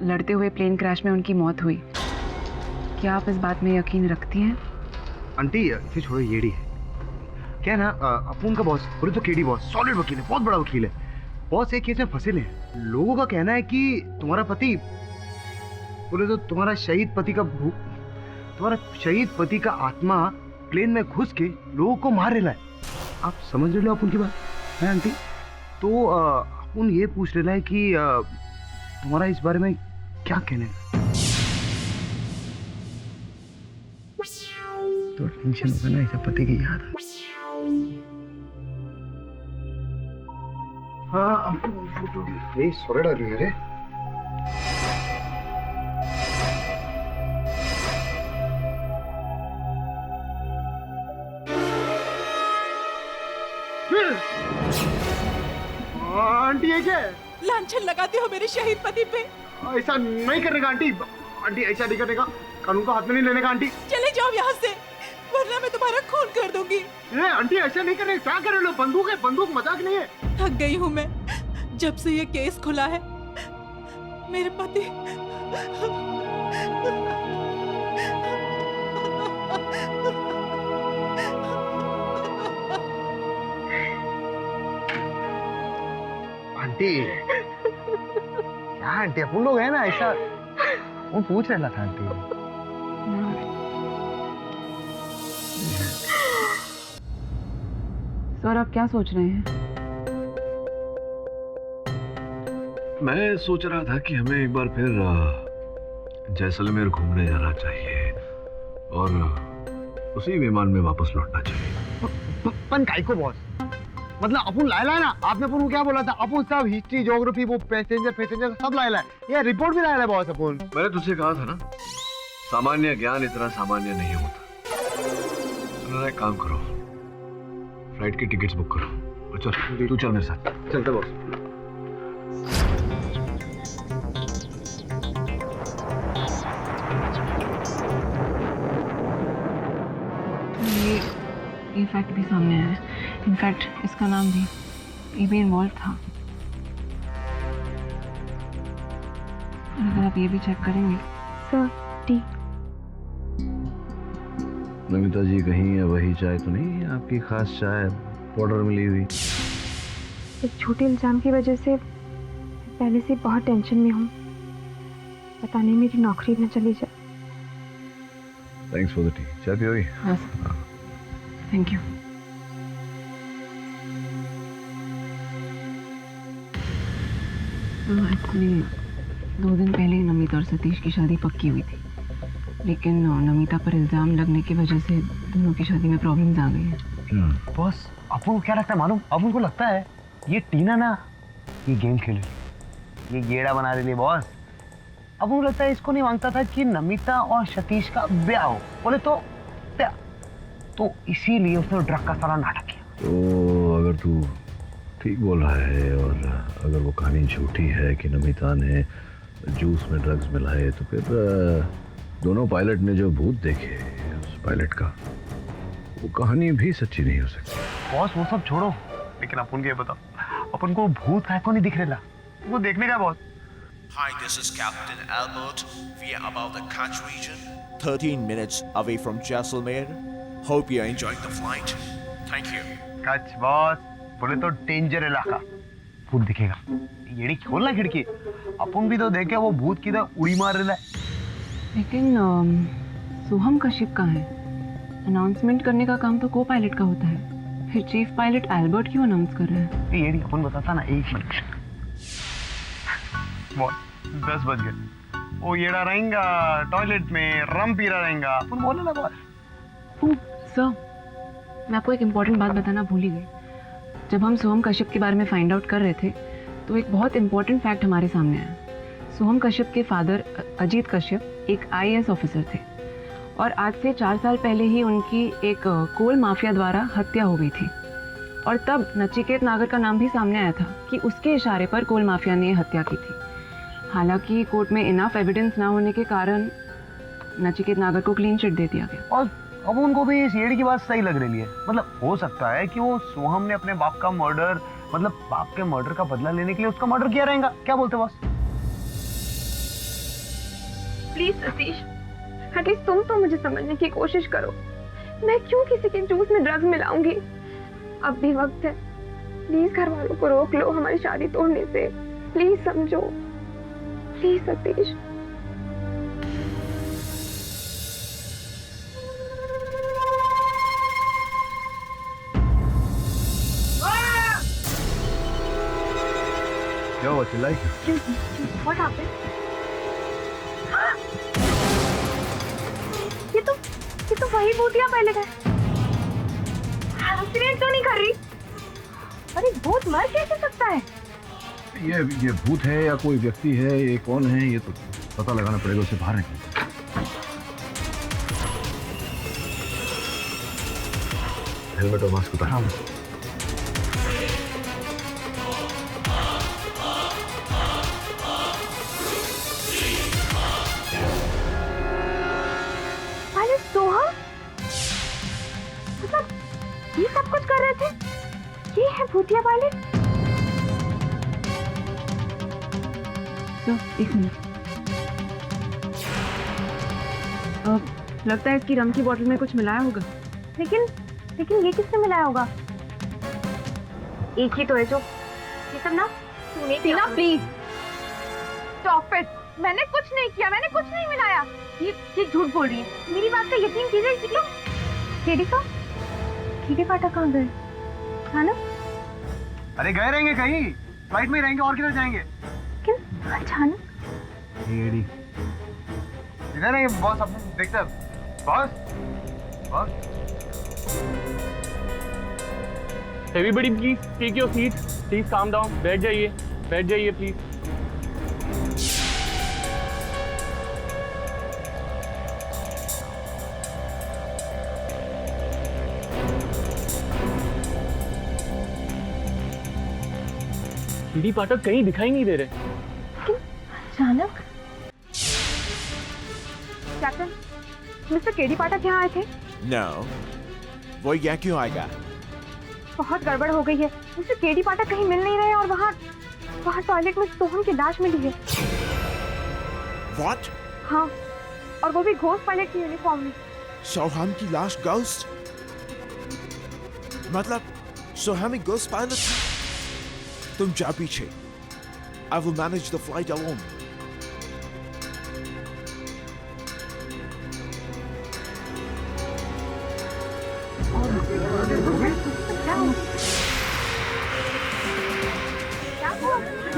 लड़ते हुए प्लेन क्रैश में उनकी मौत हुई। क्या आप इस बात में यकीन रखती हैं? आंटी इसे छोड़ो, येड़ी है क्या ना। अपुन का बॉस, बोले तो केडी बॉस, सॉलिड वकील है, बहुत बड़ा वकील है। बॉस एक केस में फंसे हैं। लोगों का कहना है कि तुम्हारा पति, बोले तो तुम्हारा शहीद पति का आत्मा प्लेन में घुस के लोगों को मार रहा है। आप समझ रहे हो अपुन की बात है आंटी? तो अपुन ये पूछ रहा है कि तुम्हारा इस बारे में क्या कहना है? तो टेंशन होगा ना, ऐसा पति की याद है। हाँ, ये सॉलिड आ रही है रे। आंटी ये क्या है? लांछन लगाते हो मेरे शहीद पति पे। ऐसा नहीं करने का आंटी, आंटी ऐसा नहीं करने का। कानून को हाथ में नहीं लेने का। आंटी चले जाओ यहाँ से, वरना मैं तुम्हारा खून कर दूंगी। आंटी ऐसा नहीं कर रहे, क्या कर रहे हो? बंदूक है, बंदूक मजाक नहीं है। थक गई हूँ मैं, जब से ये केस खुला है मेरे पति आंटी क्या आंटी, अपन लोग है ना ऐसा, वो पूछ रहा था आंटी। सर आप क्या सोच रहे हैं? मैं सोच रहा था कि हमें एक बार फिर जैसलमेर घूमने जाना चाहिए और उसी विमान में वापस लौटना चाहिए। पन काय को बॉस, मतलब अपन लायला है ना, आपने अपन को क्या बोला था? अपन सब हिस्ट्री, ज्योग्राफी, वो पैसेंजर सब लायला है, ये रिपोर्ट भी लायला है बॉस अपन। मैंने तुझसे कहा था ना, सामान्य ज्ञान इतना सामान्य नहीं होता। तो एक काम करो, फ्लाइट की टिकट्स बुक करो और चल, तू चल मेरे साथ। चलते बॉस। ये फैक्ट भी सामने आया है। इनफैक्ट इसका नाम भी, ये भी इन्वॉल्व था। अगर आप ये भी चेक करेंगे। Sir T. नमिता जी कहीं वही चाय तो नहीं है आपकी खास चाय पाउडर मिली हुई? एक छोटे इल्जाम की वजह से पहले से बहुत टेंशन में हूँ, पता नहीं मेरी नौकरी न चली जाए। Thanks for the T. चाय पियोगी? हाँ थैंक यू। एक्चुअली 2 दिन पहले ही नमिता और सतीश की शादी पक्की हुई थी, लेकिन नमिता पर इल्जाम लगने की वजह से दोनों की शादी में प्रॉब्लम्स आ गई हैं। बॉस अपन को क्या लगता है मालूम? अपन को लगता है ये टीना ना ये गेम खेल रही, ये गेड़ा बना रही है बॉस। अपन को लगता है इसको नहीं मांगता था कि नमिता और सतीश का ब्याह हो, बोले तो ब्याह, तो इसीलिए उसने ड्रग का सारा नाटक किया। तो अगर तू ठीक बोल रहा है और अगर वो कहानी झूठी है कि नमिता ने जूस में ड्रग्स मिलाए, तो फिर दोनों पायलट ने जो भूत देखे उस पायलट का, वो कहानी भी सच्ची नहीं हो सकती। बॉस वो सब छोड़ो, लेकिन अपन को ये बताओ, अपन को भूत काय को नहीं दिख रहा? वो देखने का boss. Hi, this is Captain Albert. We are about the Kutch region, 13 minutes away from Jaisalmer. Hope you are enjoying the flight. Thank you. कच बॉस, बोले तो डेंजर इलाका, भूत दिखेगा। ये खोलना खिड़की, अपन भी तो देखे वो भूत किधर उड़ी मार रहा है। लेकिन सोहम कश्यप कहाँ है? अनाउंसमेंट करने का काम तो को पायलट का होता है, फिर चीफ पायलट एल्बर्ट क्यों अनाउंस कर रहा है? ये अपन बताता ना, 1 मिनट। बहुत 10 बज गए, वो येड़ा रहेगा टॉयलेट में, रम पी रहा रहेगा, अपन बोले ना बॉस। सर मैं आपको एक इम्पॉर्टेंट बात बताना भूल ही गई। जब हम सोहम कश्यप के बारे में फाइंड आउट कर रहे थे तो एक बहुत इम्पॉर्टेंट फैक्ट हमारे सामने आया। सोहम कश्यप के फादर अजीत कश्यप एक IAS ऑफिसर थे और आज से 4 साल पहले ही उनकी एक कोल माफिया द्वारा हत्या हो गई थी, और तब नचिकेत नागर का नाम भी सामने आया था कि उसके इशारे पर कोल माफिया ने हत्या की थी। हालांकि कोर्ट में इनफ एविडेंस ना होने के कारण नचिकेत नागर को क्लीन चिट दे दिया गया। और अब उनको भी इस येड़ी की बात सही लग रही है, मतलब हो सकता है कि वो सोहम ने अपने बाप का मर्डर, मतलब बाप के मर्डर का बदला लेने के लिए उसका मर्डर किया रहेगा। क्या बोलते बॉस? प्लीज सतीश, एटलीस्ट तुम तो मुझे समझने की कोशिश करो। मैं क्यों किसी के जूस में ड्रग्स मिलाऊंगी? अब भी वक्त है, प्लीज घर वालों को रोक लो हमारी शादी तोड़ने से। प्लीज समझो, प्लीज सतीश। क्या हुआ, चिल्लाई क्यों? What happened? ये तो वही भूतिया पहले का। एक्सीडेंट तो नहीं कर रही? अरे भूत मर कैसे सकता है? ये भूत है या कोई व्यक्ति है, ये कौन है, ये तो पता लगाना पड़ेगा, उसे बाहर निकाल। हेलमेट और मास्क उतार। सब कुछ कर रहे थे? ये है भूतिया पायलट? एक मिनट। लगता है इसकी रम की बोतल में कुछ मिलाया होगा। लेकिन ये किसने मिलाया होगा? एक ही तो है जो ये सब ना तूने किया। Please stop it. मैंने कुछ नहीं किया, मैंने कुछ नहीं मिलाया। ये झूठ बोल रही है। मेरी बात का यकीन कीजिए। निकलो। कीड़े पाठक कहाँ गए? हाँ ना? अरे गए रहेंगे कहीं, फ्लाइट में रहेंगे और किधर जाएंगे? किन अचानक? कीड़ी इधर नहीं बॉस, अपने देखते हैं। Boss everybody please take your seat, please calm down, बैठ जाइए प्लीज। कीड़ी पाठक कहीं दिखाई नहीं दे रहे। अचानक? कैप्टन, मिस्टर केडी पाठक यहाँ आए थे? No. वो यहाँ क्यों आएगा? बहुत गड़बड़ हो गई है। मिस्टर केडी पाठक कहीं मिल नहीं रहे और वहाँ टॉयलेट में सोहम की लाश मिली है। What? हाँ, और वो भी घोस्ट पायलट की यूनिफॉर्म में। सोहम की लाश घोस्ट? मतलब सोहम एक घोस्ट पायलट? तुम जा पीछे। I will manage the flight alone.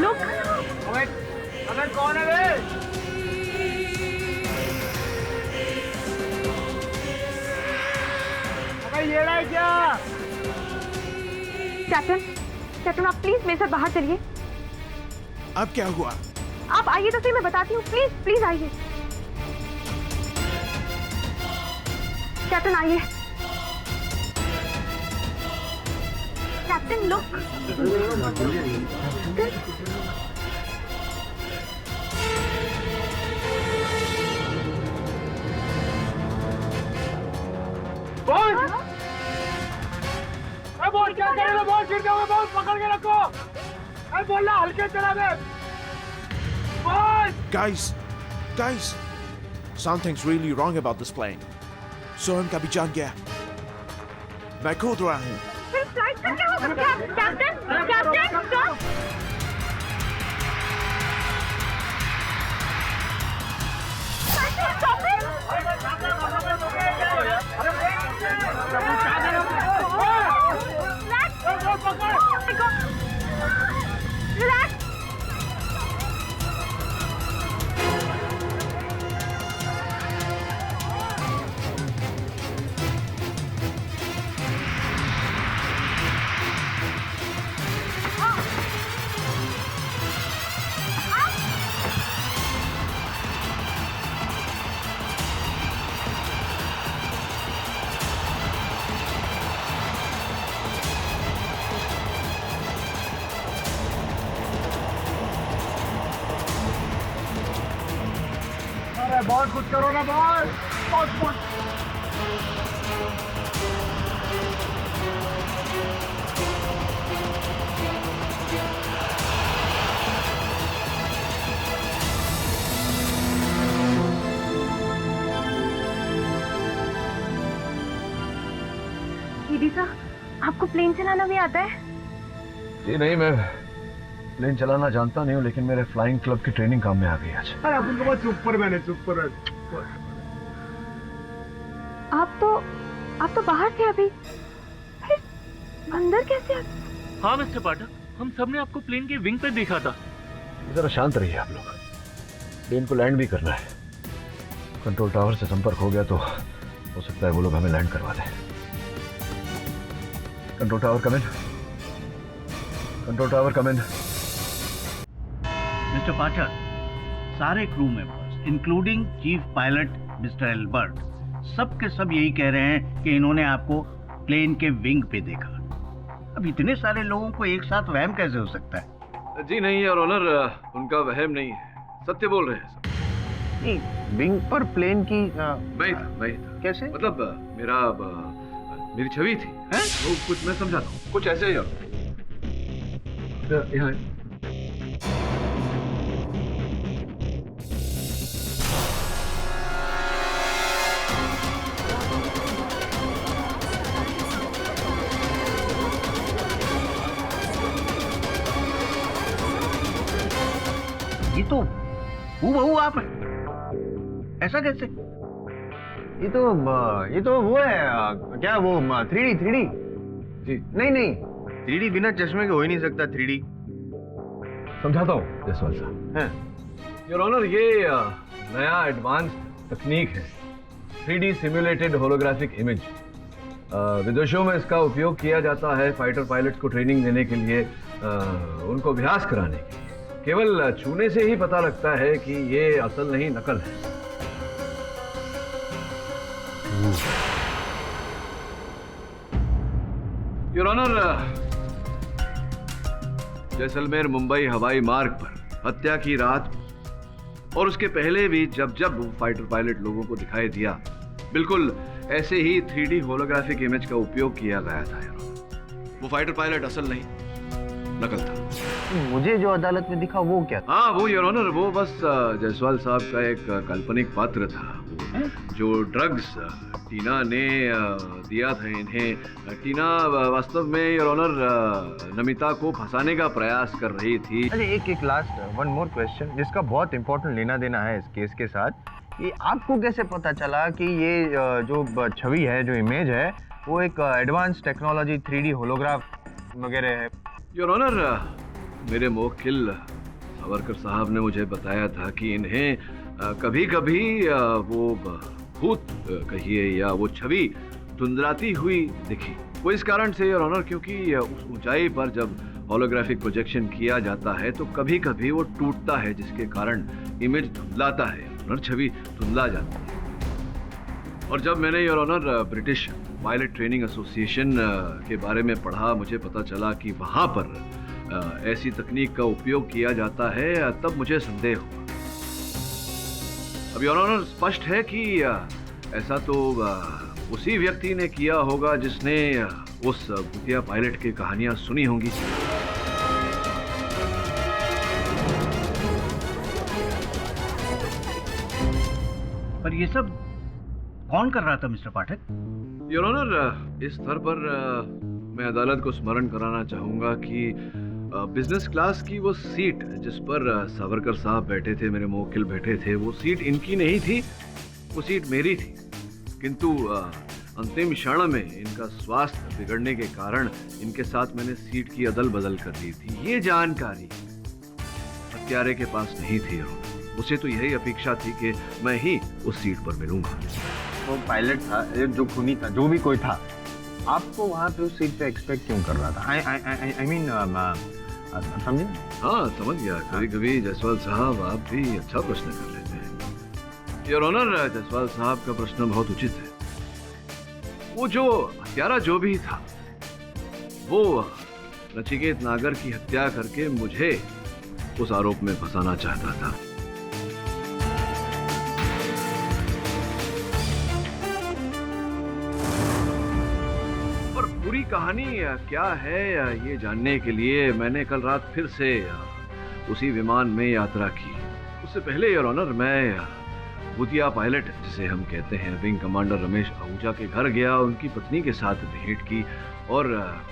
Look. अबे कौन है बे? अबे ये रहा है क्या? कैप्टन आप प्लीज मेरे साथ बाहर चलिए। अब क्या हुआ? आप आइए तो सही, मैं बताती हूँ। प्लीज आइए। कैप्टन आइए। Captain look. बॉस क्या कर रहे हो? बॉस गिर जाओगे, बॉस पकड़ के रखो। अरे बोलना हल्के चला दे। Boss! Guys, something's really wrong about this plane. Soham का भी जान गया। मैं कूद रहा हूँ। फिर फ्लाइट का क्या होगा? Captain stop. बॉस कुछ करो ना बॉस। दीदी आपको प्लेन चलाना भी आता है? जी नहीं, मैं प्लेन चलाना जानता नहीं हूँ, लेकिन मेरे फ्लाइंग क्लब की ट्रेनिंग काम में आ गई आज। अरे अपन को सुपरमैन है, सुपरमैन। आप तो बाहर थे अभी, फिर अंदर कैसे आ? हाँ मिस्टर पाठक, हम सब ने आपको प्लेन के विंग पे देखा था। जरा शांत रहिए आप लोग, प्लेन को लैंड भी करना है। कंट्रोल टावर से संपर्क हो गया तो हो सकता है वो लोग हमें लैंड करवा दें। कंट्रोल टावर कम इन। कंट्रोल टावर कम इन। मिस्टर पाठक, सारे crew members including chief pilot mister Albert सब के सब यही कह रहे हैं कि इन्होंने आपको प्लेन के विंग पे देखा। अब इतने सारे लोगों को एक साथ वहम कैसे हो सकता है? जी नहीं योर ऑनर, उनका वहम नहीं है, सत्य बोल रहे हैं सब। नहीं, विंग पर प्लेन की मैं ही था। कैसे? मतलब मेरा मेरी छवि थी। हैं? वो कुछ मैं समझाता हूँ, कुछ ऐसे ही यहाँ ये तो हूबहू आप हैं। ऐसा कैसे? ये तो वो है क्या वो 3D? जी नहीं 3D बिना चश्मे के हो ही नहीं सकता। 3D समझाता हूँ जायसवाल साहब। हैं योर ऑनर, ये नया एडवांस तकनीक है 3D सिम्युलेटेड होलोग्राफिक इमेज। विदेशों में इसका उपयोग किया जाता है फाइटर पायलट्स को ट्रेनिंग देने के लिए, उनको अभ्यास कराने के लिए। केवल छूने से ही पता लगता है कि ये असल नहीं नकल है। योर ऑनर, जैसलमेर मुंबई हवाई मार्ग पर हत्या की रात और उसके पहले भी जब वो फाइटर पायलट लोगों को दिखाई दिया, बिल्कुल ऐसे ही 3D होलोग्राफिक इमेज का उपयोग किया गया था। योर ऑनर, वो फाइटर पायलट असल नहीं नकल था। मुझे जो अदालत में दिखा वो क्या था? हाँ वो योर ऑनर, वो बस जायसवाल साहब का एक काल्पनिक पात्र था जो ड्रग्स टीना ने दिया था इन्हें। टीना वास्तव में योर ऑनर नमिता को फंसाने का प्रयास कर रही थी। अरे एक लास्ट वन मोर क्वेश्चन जिसका बहुत इंपॉर्टेंट लेना देना है इस केस के साथ। ये आपको कैसे पता चला कि ये जो छवि है, जो इमेज है, वो एक एडवांस टेक्नोलॉजी 3D होलोग्राफ वगैरह है? योर ऑनर, मेरे मुवक्किल सावरकर साहब ने मुझे बताया था कि इन्हें कभी कभी वो भूत कहिए या वो छवि धुंधलाती हुई दिखी। वो इस कारण से योर ऑनर क्योंकि उस ऊंचाई पर जब होलोग्राफिक प्रोजेक्शन किया जाता है तो कभी कभी वो टूटता है, जिसके कारण इमेज धुंधलाता है और छवि धुंधला जाती है। और जब मैंने your honour British pilot training association के बारे में पढ़ा, मुझे पता चला कि वहाँ पर ऐसी तकनीक का उपयोग किया जाता है। तब मुझे संदेह हुआ। अब योर ऑनर स्पष्ट है कि ऐसा तो उसी व्यक्ति ने किया होगा जिसने उस भूतिया पायलट की कहानियां सुनी होंगी। पर ये सब कौन कर रहा था मिस्टर पाठक? योर ऑनर, इस स्तर पर मैं अदालत को स्मरण कराना चाहूंगा कि बिजनेस क्लास की वो सीट जिस पर सावरकर साहब बैठे थे, मेरे मुवक्किल बैठे थे, वो सीट इनकी नहीं थी, वो सीट मेरी थी। किंतु अंतिम क्षण में इनका स्वास्थ्य बिगड़ने के कारण इनके साथ मैंने सीट की अदल बदल कर दी थी। ये जानकारी हत्यारे के पास नहीं थी। उसे तो यही अपेक्षा थी कि मैं ही उस सीट पर मिलूंगा। वो पायलट था, जो खूनी था, जो भी कोई था, आपको वहाँ पे उस सीट पे एक्सपेक्ट क्यों कर रहा था? आई मीन समझे? हाँ समझ गया। कभी कभी जायसवाल साहब आप भी अच्छा प्रश्न कर लेते हैं। योर ऑनर, जायसवाल साहब का प्रश्न बहुत उचित है। वो जो हत्यारा जो भी था, वो नचिकेत नागर की हत्या करके मुझे उस आरोप में फंसाना चाहता था। पूरी कहानी क्या है ये जानने के लिए मैंने कल रात फिर से उसी विमान में यात्रा की। उससे पहले योर ऑनर मैं भूतिया पायलट जिसे हम कहते हैं विंग कमांडर रमेश आहूजा के घर गया, उनकी पत्नी के साथ भेंट की और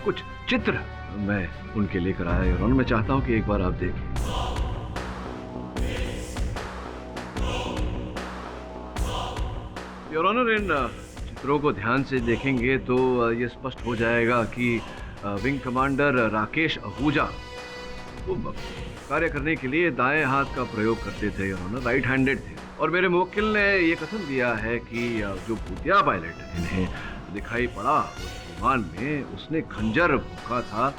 कुछ चित्र मैं उनके लेकर आया। योर ऑनर, मैं चाहता हूं कि एक बार आप देखें। योर ऑनर, इन चित्रों को ध्यान से देखेंगे तो ये स्पष्ट हो जाएगा कि विंग कमांडर राकेश आहूजा वो कार्य करने के लिए दाएं हाथ का प्रयोग करते थे। उन्होंने राइट हैंडेड थे। और मेरे मुवक्किल ने ये कथन दिया है कि जो भूतिया पायलट इन्हें दिखाई पड़ा उस विमान में, उसने खंजर भोंका था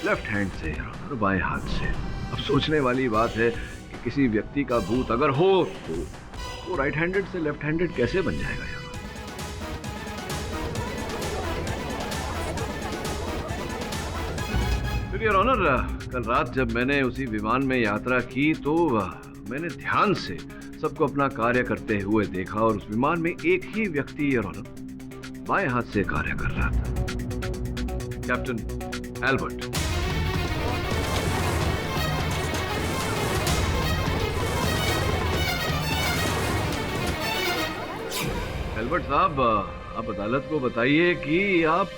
लेफ्ट हैंड से और बाएं हाथ से। अब सोचने वाली बात है कि किसी व्यक्ति का भूत अगर हो तो वो राइट हैंडेड से लेफ्ट हैंडेड कैसे बन जाएगा यार? योर ऑनर, कल रात जब मैंने उसी विमान में यात्रा की तो मैंने ध्यान से सबको अपना कार्य करते हुए देखा और उस विमान में एक ही व्यक्ति योर ऑनर बाएं हाथ से कार्य कर रहा था। Captain Albert. एल्बर्ट साहब, आप अदालत को बताइए कि आप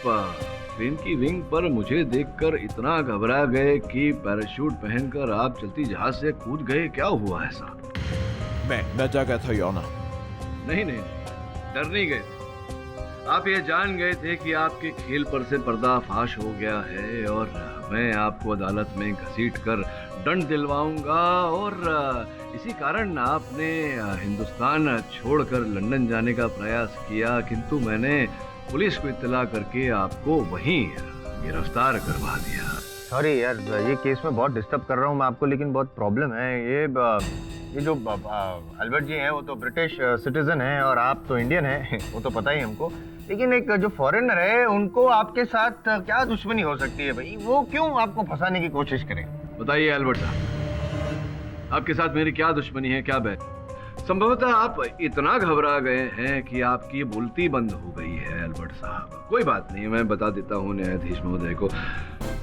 ट्रेन की विंग पर मुझे देखकर इतना घबरा गए कि पैराशूट पहनकर आप चलती जहाज से कूद गए। क्या हुआ ऐसा? मैं डर गया था योना। नहीं, डर नहीं गए। आप ये जान गए थे कि आपके खेल पर से पर्दाफाश हो गया है और मैं आपको अदालत में घसीट कर दंड दिलवाऊंगा, और इसी कारण आपने हिंदुस्तान छोड़कर लंदन जाने का प्रयास किया, किंतु मैंने पुलिस को इत्तला करके आपको वहीं गिरफ्तार करवा दिया। सॉरी यार, ये केस में बहुत डिस्टर्ब कर रहा हूँ मैं आपको, लेकिन बहुत प्रॉब्लम है। ये जो एल्बर्ट जी हैं वो तो ब्रिटिश सिटीजन हैं और आप तो इंडियन हैं, वो तो पता ही हमको। लेकिन एक जो फॉरेनर है उनको आपके साथ क्या दुश्मनी हो सकती है भाई? वो क्यों आपको फंसाने की कोशिश करें? बताइए एल्बर्ट साहब, आपके साथ मेरी क्या दुश्मनी है, क्या बैर? संभवतः आप इतना घबरा गए हैं कि आपकी बोलती बंद हो गई है एल्बर्ट साहब। कोई बात नहीं, मैं बता देता हूँ न्यायाधीश महोदय को।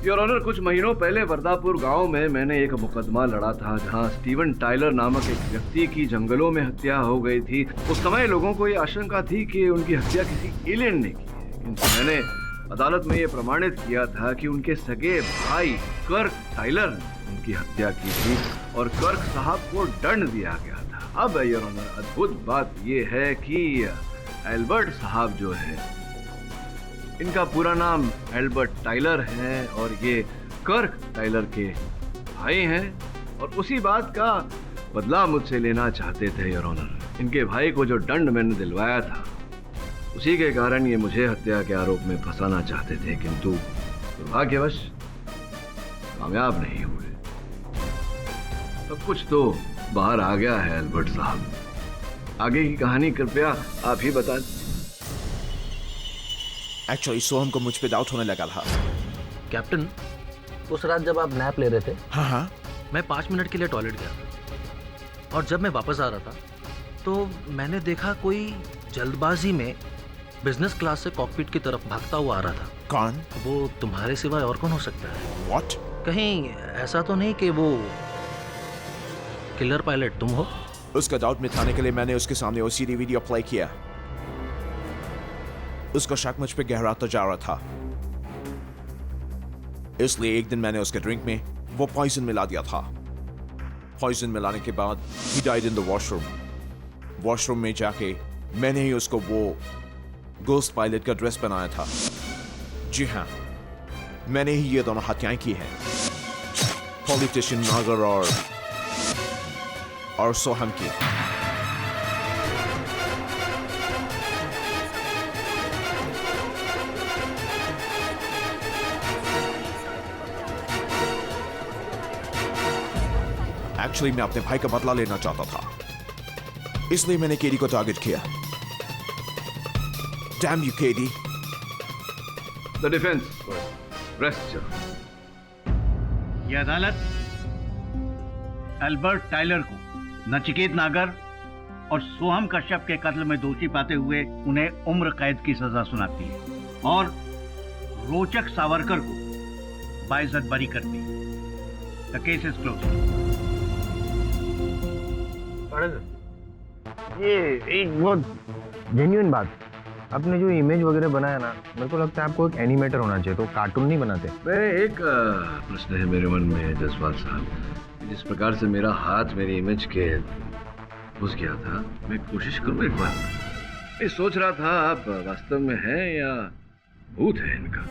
योर ऑनर, कुछ महीनों पहले वर्दापुर गांव में मैंने एक मुकदमा लड़ा था जहां स्टीवन टाइलर नामक एक व्यक्ति की जंगलों में हत्या हो गई थी। उस समय लोगों को ये आशंका थी कि उनकी हत्या किसी एलियन ने की है, किंतु मैंने अदालत में ये प्रमाणित किया था कि उनके सगे भाई कर्क टाइलर ने उनकी हत्या की थी और कर्क साहब को दंड दिया गया था। अब योर ऑनर, अद्भुत बात ये है कि एल्बर्ट साहब जो है, इनका पूरा नाम एल्बर्ट टाइलर है और ये कर्क टाइलर के भाई हैं, और उसी बात का बदला मुझसे लेना चाहते थे योर ऑनर। इनके भाई को जो दंड मैंने दिलवाया था उसी के कारण ये मुझे हत्या के आरोप में फंसाना चाहते थे, किंतु दुर्भाग्यवश कामयाब नहीं हुए। सब कुछ तो बाहर आ गया है एल्बर्ट साहब। आगे की कहानी कृपया आप ही बता। एक्चुअली सोहम को मुझ पे डाउट होने लगा था। कैप्टन, उस रात जब आप नैप ले रहे थे, हाँ, मैं 5 मिनट के लिए टॉयलेट गया था, और जब मैं वापस आ रहा था तो मैंने देखा कोई जल्दबाजी में बिजनेस क्लास से कॉकपिट की तरफ भागता हुआ आ रहा था। कौन? वो तुम्हारे सिवाय और कौन हो सकता है? What? कहीं ऐसा तो नहीं कि वो किलर पायलट तुम हो? उसका डाउट मिटाने के लिए मैंने उसके सामने वो सीडी वीडियो प्ले किया। उसका शक मुझ पे गहराता जा रहा था, इसलिए एक दिन मैंने उसके ड्रिंक में वो पॉइजन मिला दिया था। पॉइजन मिलाने के बाद he died in the washroom। Washroom में जाके मैंने ही उसको वो गोस्ट पायलट का ड्रेस पहनाया था। जी हाँ, मैंने ही ये दोनों हत्याएं की हैं, पॉलिटिशियन नागर और सोहम की। एक्चुअली मैं अपने भाई का बदला लेना चाहता था, इसलिए मैंने केडी को टारगेट किया। Damn you, KD! The defense, rest. यह अदालत एल्बर्ट टाइलर को नचिकेत नागर और सोहम कश्यप के कत्ल में दोषी पाते हुए उन्हें उम्र कैद की सजा सुनाती है और रोचक सावरकर को बाइज्जत बरी करती है। The case is closed. ये एक बहुत जेन्युइन बात, आपने जो इमेज वगैरह बनाया ना, मेरे को लगता है आपको एक एनिमेटर होना चाहिए, तो कार्टून नहीं बनाते। एक प्रश्न है मेरे मन में जसपाल साहब, जिस प्रकार से मेरा हाथ मेरी इमेज के घुस गया था, मैं कोशिश करूँ एक बार। मैं सोच रहा था आप वास्तव में हैं या भूत है इनका।